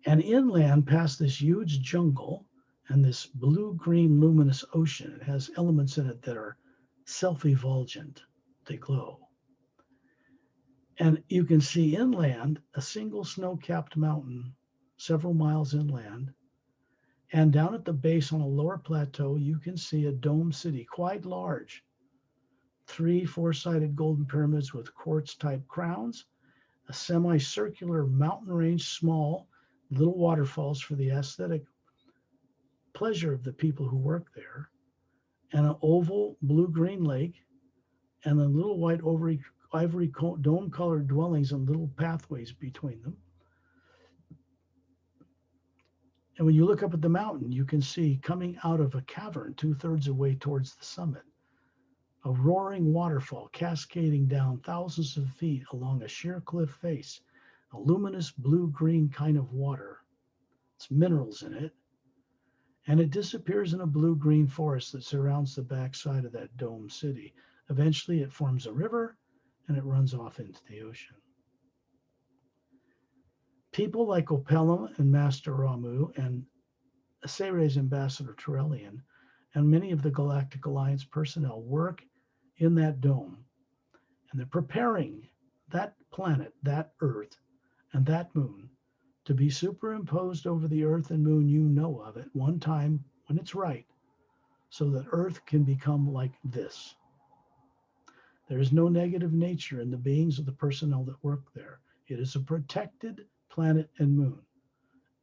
And inland, past this huge jungle and this blue-green luminous ocean, it has elements in it that are self-effulgent. They glow. And you can see inland a single snow-capped mountain several miles inland. And down at the base on a lower plateau, you can see a dome city, quite large. 3 4-sided golden pyramids with quartz-type crowns, a semicircular mountain range, small, little waterfalls for the aesthetic pleasure of the people who work there, and an oval blue-green lake, and then little white ivory dome-colored dwellings and little pathways between them. And when you look up at the mountain, you can see coming out of a cavern 2/3 of the way towards the summit, a roaring waterfall cascading down thousands of feet along a sheer cliff face, a luminous blue-green kind of water. It's minerals in it. And it disappears in a blue-green forest that surrounds the backside of that dome city. Eventually, it forms a river, and it runs off into the ocean. People like Opelum and Master Ramu and Ceres Ambassador Terrellian and many of the Galactic Alliance personnel work in that dome. And they're preparing that planet, that Earth, and that moon to be superimposed over the Earth and moon you know of at one time when it's right, so that Earth can become like this. There is no negative nature in the beings of the personnel that work there. It is a protected planet and moon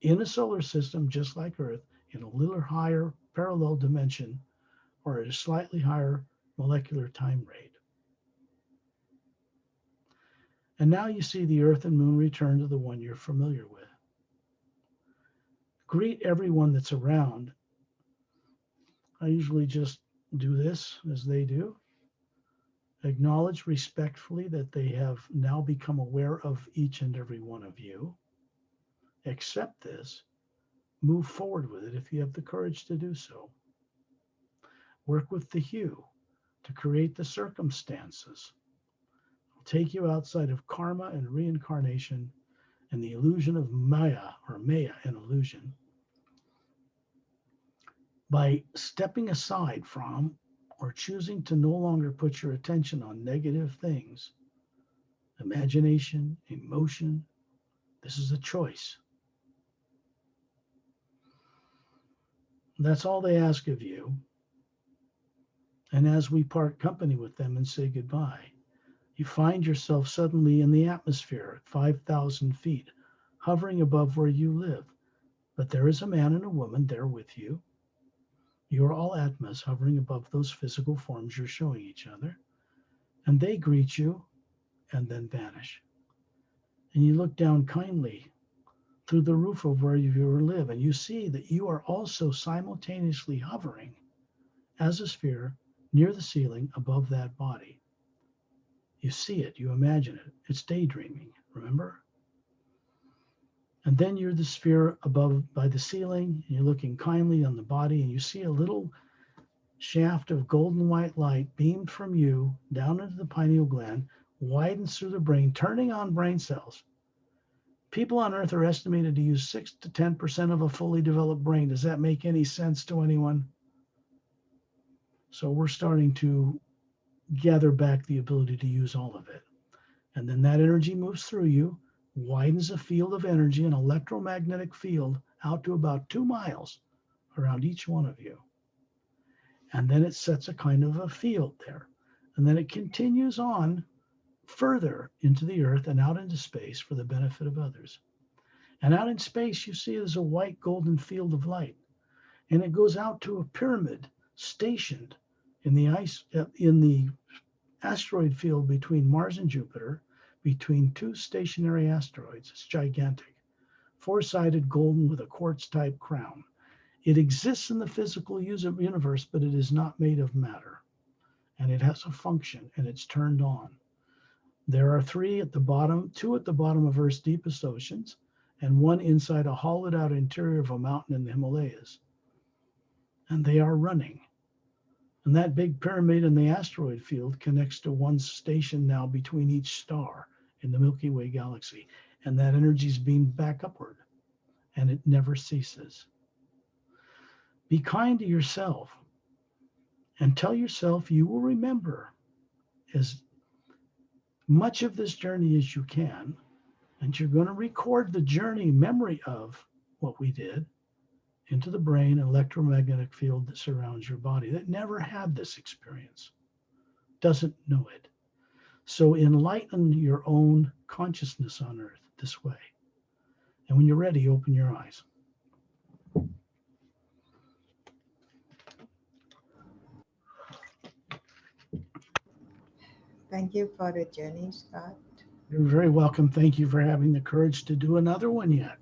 in a solar system just like Earth, in a little higher parallel dimension or at a slightly higher molecular time rate. And now you see the earth and moon return to the one you're familiar with. Greet everyone that's around. I usually just do this as they do. Acknowledge respectfully that they have now become aware of each and every one of you. Accept this. Move forward with it if you have the courage to do so. Work with the hue to create the circumstances. It'll take you outside of karma and reincarnation and the illusion of Maya or Maya and illusion by stepping aside from or choosing to no longer put your attention on negative things, imagination, emotion. This is a choice. That's all they ask of you. And as we part company with them and say goodbye, you find yourself suddenly in the atmosphere at 5,000 feet, hovering above where you live. But there is a man and a woman there with you. You are all Atmas hovering above those physical forms you're showing each other. And they greet you and then vanish. And you look down kindly through the roof of where you live, and you see that you are also simultaneously hovering as a sphere near the ceiling above that body. You see it, you imagine it. It's daydreaming, remember? And then you're the sphere above by the ceiling, and you're looking kindly on the body, and you see a little shaft of golden white light beamed from you down into the pineal gland, widens through the brain, turning on brain cells. People on Earth are estimated to use 6 to 10% of a fully developed brain. Does that make any sense to anyone? So we're starting to gather back the ability to use all of it. And then that energy moves through you, widens a field of energy, an electromagnetic field, out to about 2 miles around each one of you. And then it sets a kind of a field there. And then it continues on further into the earth and out into space for the benefit of others. And out in space, you see there's a white golden field of light. And it goes out to a pyramid stationed in the asteroid field between Mars and Jupiter, between two stationary asteroids. It's gigantic, four-sided golden with a quartz-type crown. It exists in the physical universe, but it is not made of matter. And it has a function, and it's turned on. There are three at the bottom, two at the bottom of Earth's deepest oceans, and one inside a hollowed-out interior of a mountain in the Himalayas. And they are running. And that big pyramid in the asteroid field connects to one station now between each star in the Milky Way galaxy. And that energy is beamed back upward, and it never ceases. Be kind to yourself and tell yourself you will remember as much of this journey as you can, and you're going to record the journey memory of what we did into the brain and electromagnetic field that surrounds your body that never had this experience, doesn't know it. So enlighten your own consciousness on earth this way. And when you're ready, open your eyes. Thank you for the journey, Scott. You're very welcome. Thank you for having the courage to do another one yet.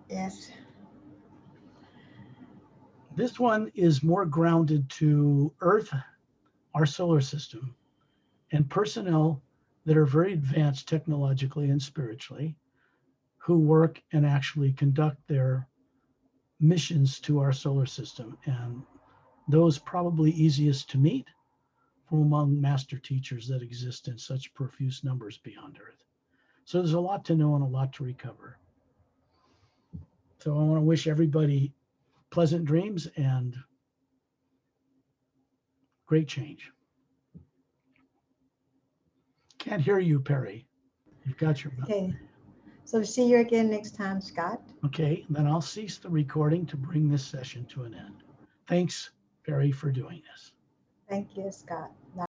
Yes. This one is more grounded to Earth, our solar system, and personnel that are very advanced technologically and spiritually, who work and actually conduct their missions to our solar system. And those probably easiest to meet from among master teachers that exist in such profuse numbers beyond Earth. So there's a lot to know and a lot to recover. So I want to wish everybody pleasant dreams and great change. Can't hear you, Perry. You've got your... Okay. So see you again next time, Scott. Okay, then I'll cease the recording to bring this session to an end. Thanks, Perry, for doing this. Thank you, Scott.